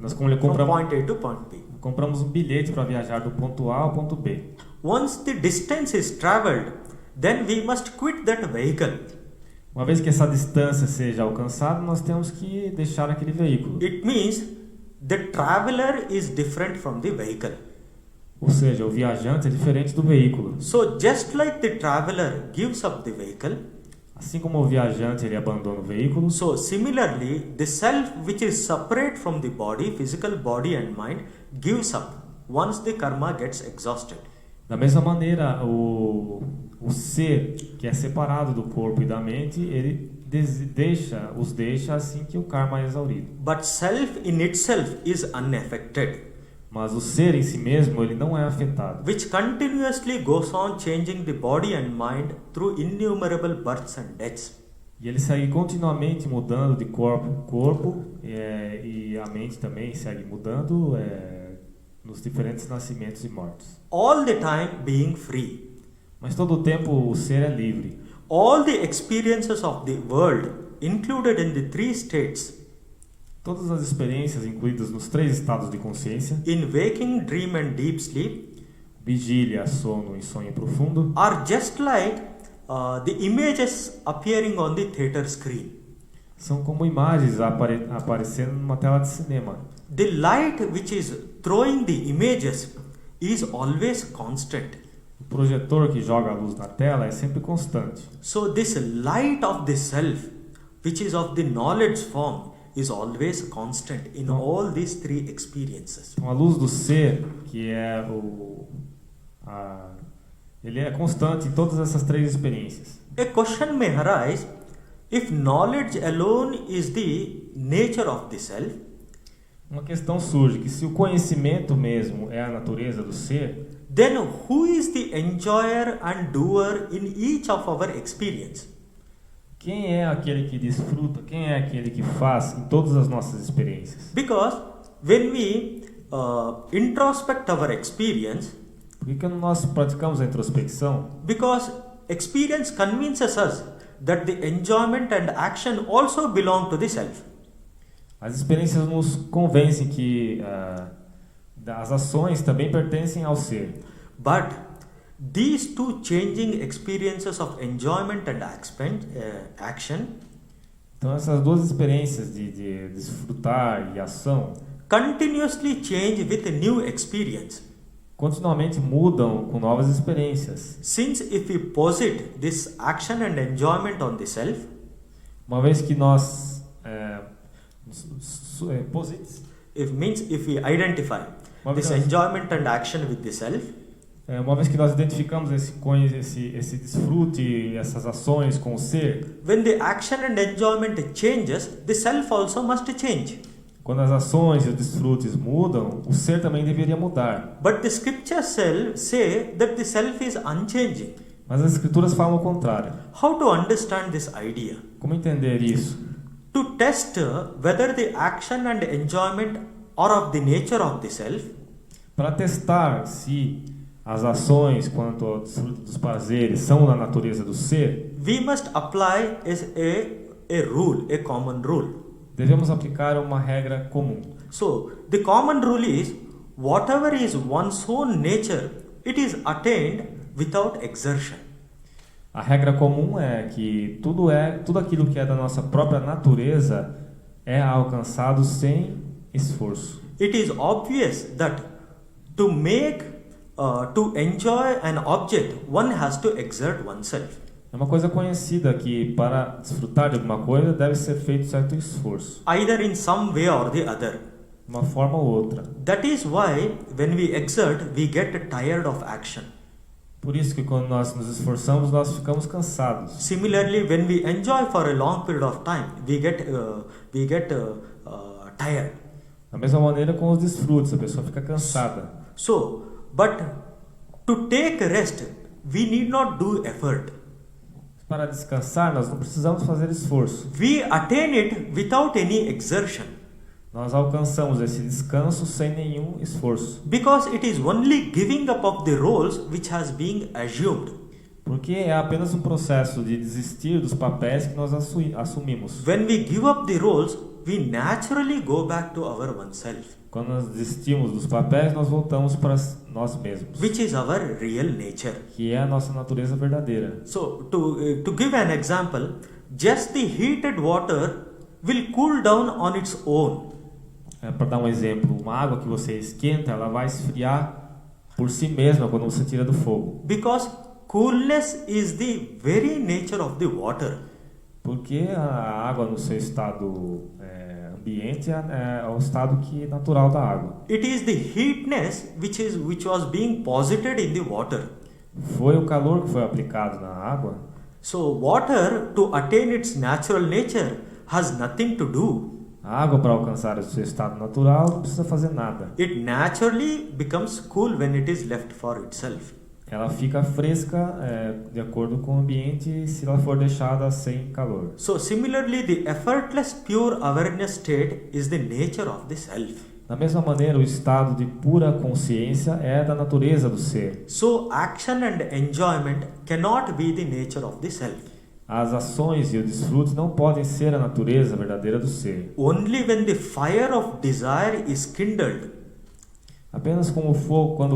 Nós from point A to point B. Compramos um bilhete para viajar do ponto A ao ponto B. Once the distance is traveled, then we must quit that vehicle. Uma vez que essa distância seja alcançada, nós temos que deixar aquele veículo. It means the traveler is different from the vehicle. Ou seja, o viajante é diferente do veículo. So just like the traveler gives up the vehicle, assim como o viajante ele abandona o veículo, so similarly the self which is separate from the body, physical body and mind, gives up once the karma gets exhausted. Da mesma maneira, o ser que é separado do corpo e da mente, ele os deixa assim que o karma é exaurido. But self in itself is unaffected. Mas o ser em si mesmo, ele não é afetado. Which continuously goes on changing the body and mind through innumerable births and deaths. E ele segue continuamente mudando de corpo e a mente também segue mudando nos diferentes nascimentos e mortes. All the time being free. Mas todo o tempo o ser é livre. All the experiences of the world included in the three states. Todas as experiências incluídas nos três estados de consciência, in waking, dream and deep sleep, vigília, sono e sonho profundo, are just like the images appearing on the theater screen. São como imagens aparecendo numa tela de cinema. The light which is throwing the images is always constant. O projetor que joga a luz na tela é sempre constante. So this light of the self, which is of the knowledge form, is always constant in all these three experiences. Então, a luz do ser, que é ele é constante em todas essas três experiências. A question may arise: if knowledge alone is the nature of the self, uma questão surge que se o conhecimento mesmo é a natureza do ser, then who is the enjoyer and doer in each of our experience? Quem é aquele que desfruta? Quem é aquele que faz em todas as nossas experiências? Because when we introspect our experience, porque quando nós praticamos a introspecção, because experience convinces us that the enjoyment and action also belong to the self. As experiências nos convencem que as ações também pertencem ao ser. But these two changing experiences of enjoyment and action, então essas duas experiências de desfrutar e ação, continuously change with a new experience. Continuamente mudam com novas experiências. Since if we posit this action and enjoyment on the self, Uma vez que nós if we identify this enjoyment and action with the self, uma vez que nós identificamos esse desfrute, essas ações com o ser, when the action and enjoyment changes, the self also must change. quando as ações e os desfrutes mudam, o ser também deveria mudar. But the scriptures say that the self is unchanging. Mas as escrituras falam o contrário. How to understand this idea? Como entender isso? To test whether the action and enjoyment are of the nature of the self, Para testar se as ações quanto ao desfrute dos prazeres são da natureza do ser, we must apply a rule, a common rule. devemos aplicar uma regra comum. So, the common rule is, whatever is one's own nature, it is attained without exertion. A regra comum é que tudo aquilo que é da nossa própria natureza é alcançado sem esforço. It is obvious that to enjoy an object, one has to exert oneself. É uma coisa conhecida que para desfrutar de alguma coisa deve ser feito certo esforço, Either in some way or the other. de uma forma ou outra. That is why when we exert, we get tired of action. Por isso que quando nós nos esforçamos, nós ficamos cansados. Similarly, when we enjoy for a long period of time, we get tired. Da mesma maneira com os desfrutos, a pessoa fica cansada. So, but to take rest, we need not do effort. Para descansar, nós não precisamos fazer esforço. We attain it without any exertion. Nós alcançamos esse descanso sem nenhum esforço. Because it is only giving up of the roles which has been assumed. Porque é apenas um processo de desistir dos papéis que nós assumimos. When we give up the roles, we naturally go back to our oneself. Quando nós desistimos dos papéis, nós voltamos para nós mesmos, Which is our real nature. que é a nossa natureza verdadeira. So, to give an example, just the heated water will cool down on its own. Para dar um exemplo, uma água que você esquenta, ela vai esfriar por si mesma quando você tira do fogo. Because coolness is the very nature of the water. Porque a água no seu estado ambiente é o estado natural da água. It is the heatness which was being posited in the water. Foi o calor que foi aplicado na água. So water, to attain its natural nature, has nothing to do. A água, para alcançar o seu estado natural, não precisa fazer nada. It naturally becomes cool when it is left for itself. Ela fica fresca de acordo com o ambiente se ela for deixada sem calor. So similarly, the effortless pure awareness state is the nature of the self. Da mesma maneira, o estado de pura consciência é da natureza do ser. So action and enjoyment cannot be the nature of the self. As ações e os desfrutos não podem ser a natureza verdadeira do ser. Only when the fire of desire is kindled, apenas quando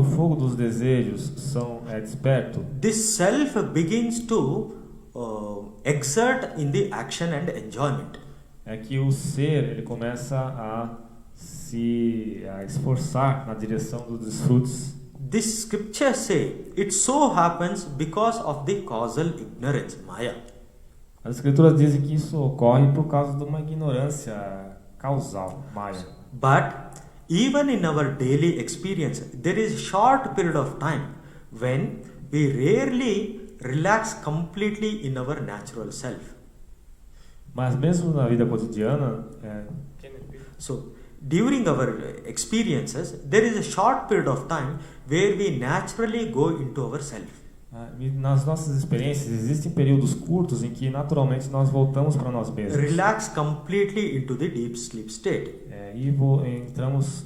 o fogo dos desejos é desperto, this self begins to exert in the action and enjoyment. É que o ser ele começa a se esforçar na direção dos desfrutos. This scripture say it so happens because of the causal ignorance, Maya. As escrituras dizem que isso ocorre por causa de uma ignorância causal, Maya. But even in our daily experience, there is a short period of time when we rarely relax completely in our natural self. Mas mesmo na vida cotidiana, So, during our experiences, there is a short period of time where we naturally go into our self. nas nossas experiências existem períodos curtos em que naturalmente nós voltamos para nós mesmos. Relax completely into the deep sleep state.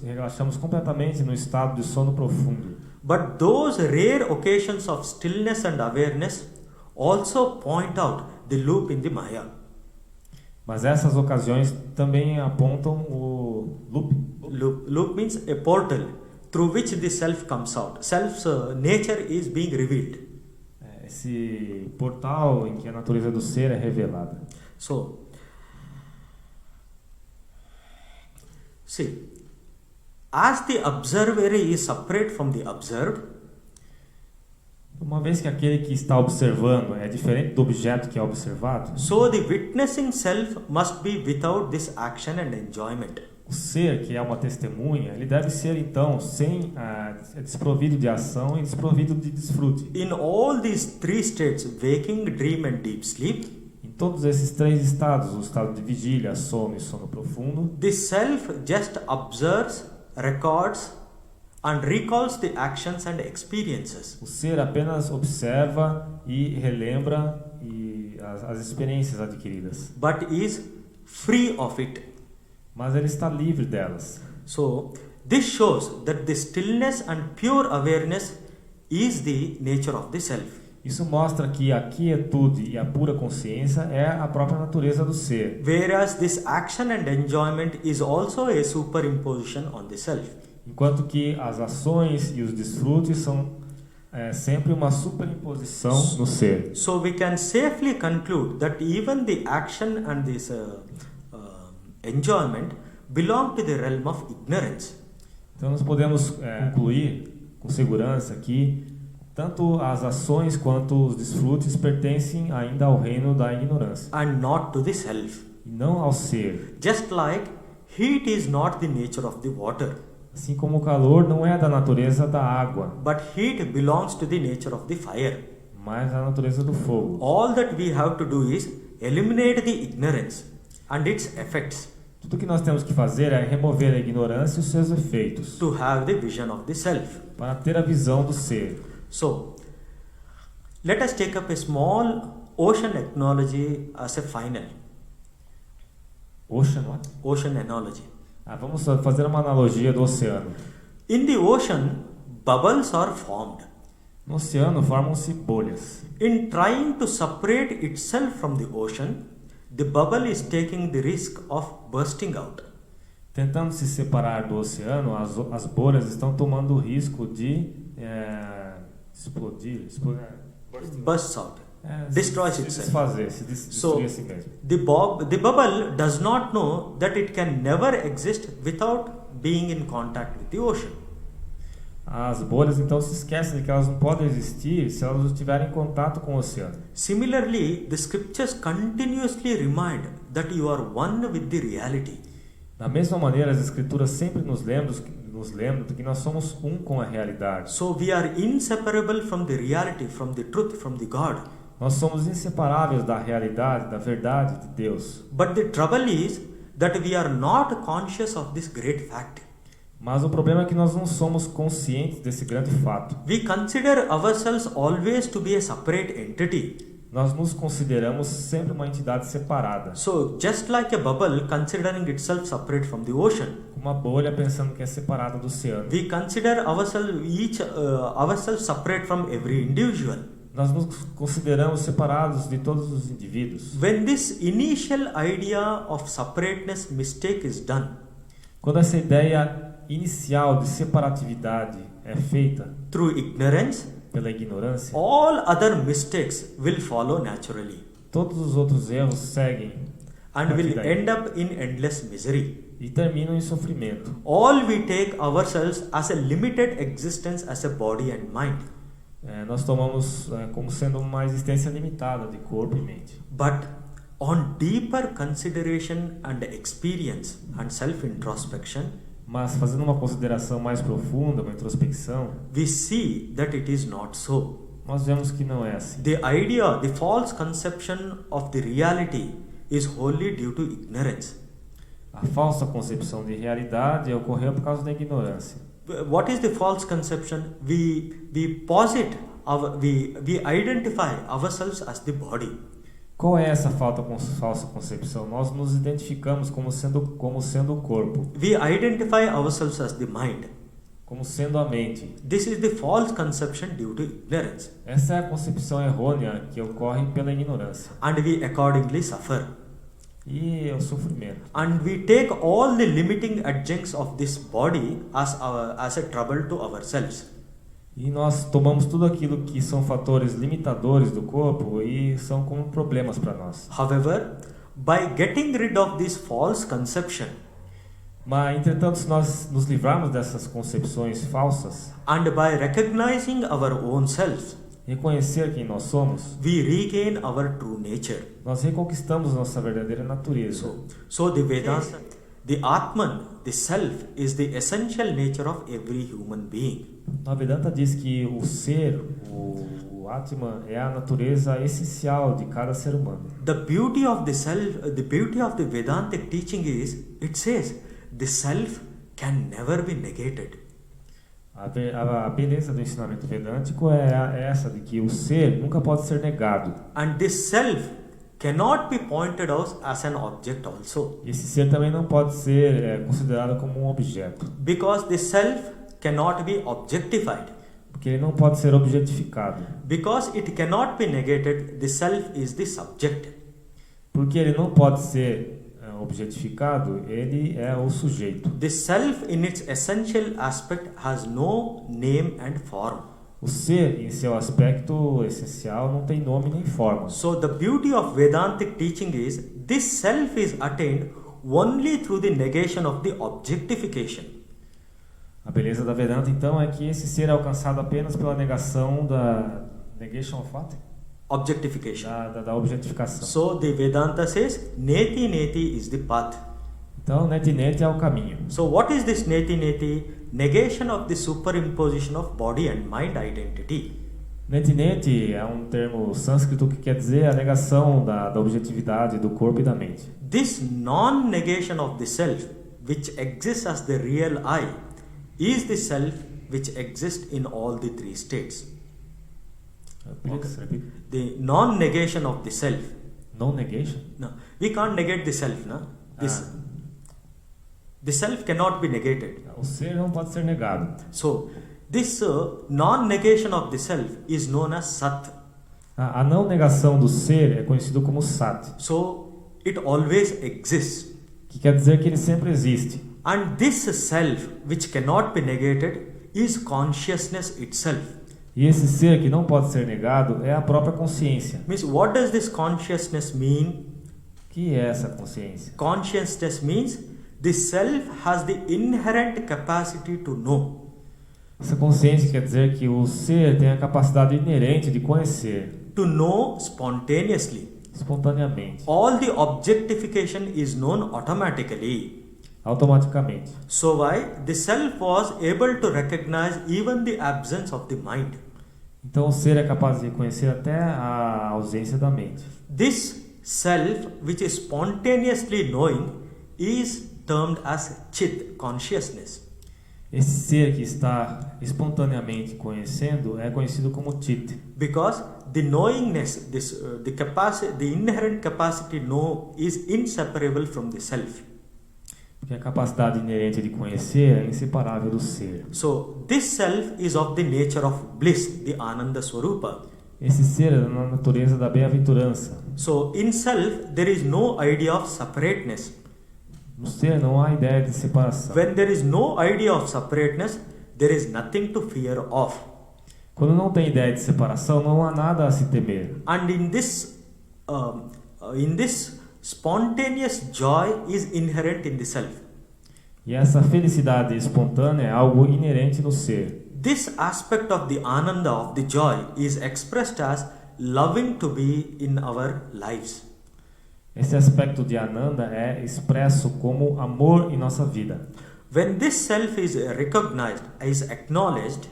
Relaxamos completamente no estado de sono profundo. But those rare occasions of stillness and awareness also point out the loop in the Maya. Mas essas ocasiões também apontam o loop. Loop means a portal through which the self comes out. Self's nature is being revealed. Esse portal em que a natureza do ser é revelada. So, see, As the observer is separate from the observed, uma vez que aquele que está observando é diferente do objeto que é observado, so the witnessing self must be without this action and enjoyment. o ser, que é uma testemunha, ele deve ser então desprovido de ação e desprovido de desfrute. In all these three states, waking, dream and deep sleep, Em todos esses três estados, o estado de vigília, sono e sono profundo, the self just observes, records and recalls the actions and experiences. o ser apenas observa e relembra as experiências adquiridas, But is free of it. mas ele está livre delas. So, this shows that the stillness and pure awareness is the nature of the self. Isso mostra que a quietude e a pura consciência é a própria natureza do ser, Whereas this action and enjoyment is also a superimposition on the self. enquanto que as ações e os desfrutes são sempre uma superimposição no ser. So we can safely conclude that even the action and this enjoyment belong to the realm of ignorance. Então nós podemos concluir com segurança que tanto as ações quanto os desfrutes pertencem ainda ao reino da ignorância, And not to the self. e não ao ser. Just like heat is not the nature of the water, Assim como o calor não é da natureza da água, but heat belongs to the nature of the fire. mas da natureza do fogo. All that we have to do is eliminate the ignorance and its effects Tudo que nós temos que fazer é remover a ignorância e os seus efeitos, to have the vision of the self. para ter a visão do ser. So, let us take up a small ocean analogy as a final. Ocean analogy. Vamos fazer uma analogia do oceano. In the ocean, bubbles are formed. No oceano formam-se bolhas. In trying to separate itself from the ocean, the bubble is taking the risk of bursting out. Tentando se separar do oceano, as bolhas estão tomando o risco de explodir, Bursts out. Destroys se itself. desfazer, se destruir a si mesmo. The bubble does not know that it can never exist without being in contact with the ocean. As bolhas então se esquecem de que elas não podem existir se elas não estiverem em contato com o oceano. Similarly, the scriptures continuously remind that you are one with the reality. Da mesma maneira, as escrituras sempre nos lembram de que nós somos um com a realidade. So we are inseparable from the reality, from the truth, from the God. Nós somos inseparáveis da realidade, da verdade de Deus. But the trouble is that we are not conscious of this great fact. Mas o problema é que nós não somos conscientes desse grande fato. We consider ourselves always to be a separate entity. Nós nos consideramos sempre uma entidade separada. So just like a bubble considering itself separate from the ocean, Uma bolha pensando que é separada do oceano. we consider ourselves separate from every individual. Nós nos consideramos separados de todos os indivíduos. When this initial idea of separateness mistake is done, Quando essa ideia inicial de separatividade é feita through ignorance, pela ignorância, all other mistakes will follow naturally todos os outros erros seguem and will daí. end up in endless misery. E terminam em sofrimento. All we take ourselves as a limited existence as a body and mind. Nós tomamos como sendo uma existência limitada de corpo e mente. But on deeper consideration and experience and self-introspection, Mas fazendo uma consideração mais profunda, uma introspecção, we see that it is not so. nós vemos que não é assim. The false conception of the reality is wholly due to ignorance. A falsa concepção de realidade ocorreu por causa da ignorância. What is the false conception? We identify ourselves as the body. Qual é essa falsa concepção? Nós nos identificamos como sendo o corpo, We identify ourselves as the mind. como sendo a mente. This is the false conception due to ignorance. Essa é a concepção errônea que ocorre pela ignorância. And we accordingly suffer. E o sofrimento. And we take all the limiting adjuncts of this body as a trouble to ourselves. E nós tomamos tudo aquilo que são fatores limitadores do corpo e são como problemas para nós. However, by getting rid of this false conception, Mas, entretanto, se nós nos livrarmos dessas concepções falsas, and by recognizing our own self, reconhecer quem nós somos, we regain our true nature. nós reconquistamos nossa verdadeira natureza. So the Vedanta, the Atman, the self, is the essential nature of every human being. A Vedanta diz que o ser, o Atman, é a natureza essencial de cada ser humano. The beauty of the self, the beauty of the Vedantic teaching is, it says, the self can never be negated. A beleza do ensinamento vedântico é essa, de que o ser nunca pode ser negado. And this self cannot be pointed out as an object also. Esse ser também não pode ser considerado como um objeto. Because the self cannot be objectified. Porque ele não pode ser objetificado. Because it cannot be negated, the self is the subject. Porque ele não pode ser objetificado, ele é o sujeito. The self in its essential aspect has no name and form. O ser, em seu aspecto essencial, não tem nome nem forma. So the beauty of Vedantic teaching is, this self is attained only through the negation of the objectification. A beleza da Vedanta, então, é que esse ser é alcançado apenas pela negação da... Negation of what? Objectification. Da objetificação. So the Vedanta says, neti neti is the path. Então, neti neti é o caminho. So what is this neti neti? Negation of the superimposition of body and mind identity. Neti neti é um termo sânscrito que quer dizer a negação da objetividade do corpo e da mente. This non-negation of the self, which exists as the real I, is the self which exists in all the three states. Okay. The non-negation of the self. Non-negation? No, we can't negate the self, no? The self cannot be negated. O ser não pode ser negado. So, this non-negation of the self is known as Sat. A não negação do ser é conhecido como Sat. So, it always exists. Que quer dizer que ele sempre existe. And this self, which cannot be negated, is consciousness itself. E esse ser que não pode ser negado é a própria consciência. Means, what does this consciousness mean? Que é essa consciência? Consciousness means the self has the inherent capacity to know. Essa consciência quer dizer que o ser tem a capacidade inerente de conhecer. To know spontaneously. Espontaneamente. All the objectification is known automatically. Automaticamente. So why the self was able to recognize even the absence of the mind. Então o ser é capaz de reconhecer até a ausência da mente. This self, which is spontaneously knowing, is termed as Chit, consciousness. Esse ser que está espontaneamente conhecendo é conhecido como Chit. Because the knowingness, the inherent capacity to know is inseparable from the self. Porque a capacidade inerente de conhecer é inseparável do ser. So this self is of the nature of bliss, the Ananda Swarupa. Esse ser é da natureza da bem-aventurança. So in self there is no idea of separateness. No ser não há ideia de separação. When there is no idea of separateness, there is nothing to fear of. Quando não tem ideia de separação, não há nada a se temer. And in this spontaneous joy is inherent in the self. E essa felicidade espontânea é algo inerente no ser. This aspect of the ananda, of the joy, is expressed as loving to be in our lives. Esse aspecto de Ananda é expresso como amor em nossa vida. When this self is recognized, is acknowledged,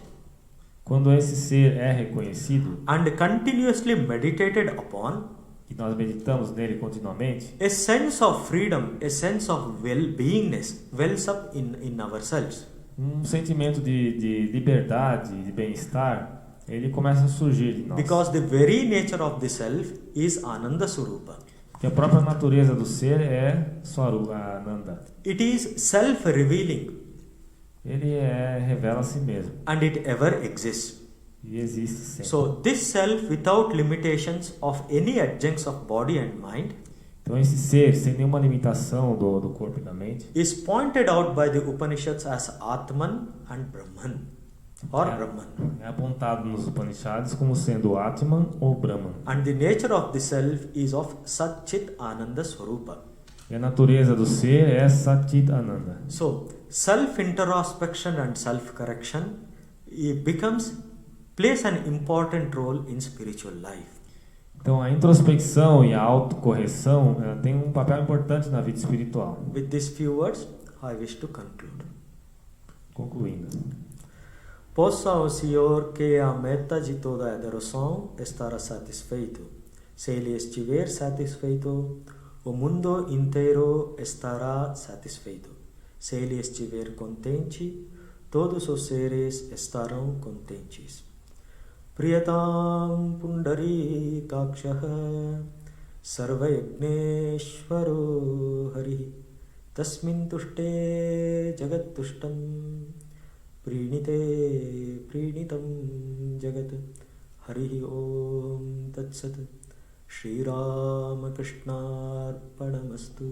quando esse ser é reconhecido and continuously meditated upon, e nós meditamos nele continuamente, a sense of freedom, a sense of well-beingness wells up in ourselves. Sentimento de liberdade, de bem-estar, ele começa a surgir de nós. Because the very nature of the self is Ananda Swarupa. Porque a própria natureza do ser é Swarupa, Ananda. It is self-revealing. Ele revela a si mesmo. And it ever exists. E existe sempre. So this self, without limitations of any adjuncts of body and mind, então esse ser, sem nenhuma limitação do corpo e da mente, is pointed out by the Upanishads as Atman and Brahman, or Brahman. É apontado nos Upanishads como sendo Atman ou Brahman. And the nature of the self is of Sat Chit Ananda Swarupa. E a natureza do ser é Satchit Ananda. So, self-introspection and self-correction plays an important role in spiritual life. Então, a introspecção e a autocorreção tem um papel importante na vida espiritual. With these few words, I wish to conclude. Concluindo. Possa o Senhor que a meta de toda a adoração estará satisfeito. Se Ele estiver satisfeito, o mundo inteiro estará satisfeito. Se Ele estiver contente, todos os seres estarão contentes. Priyatam pundarikakshaha sarvayagneshvaro hari tasmin tushte jagat tushtam prinite prinitam jagat hari om tatsat Shri Ramakrishna Arpanamastu.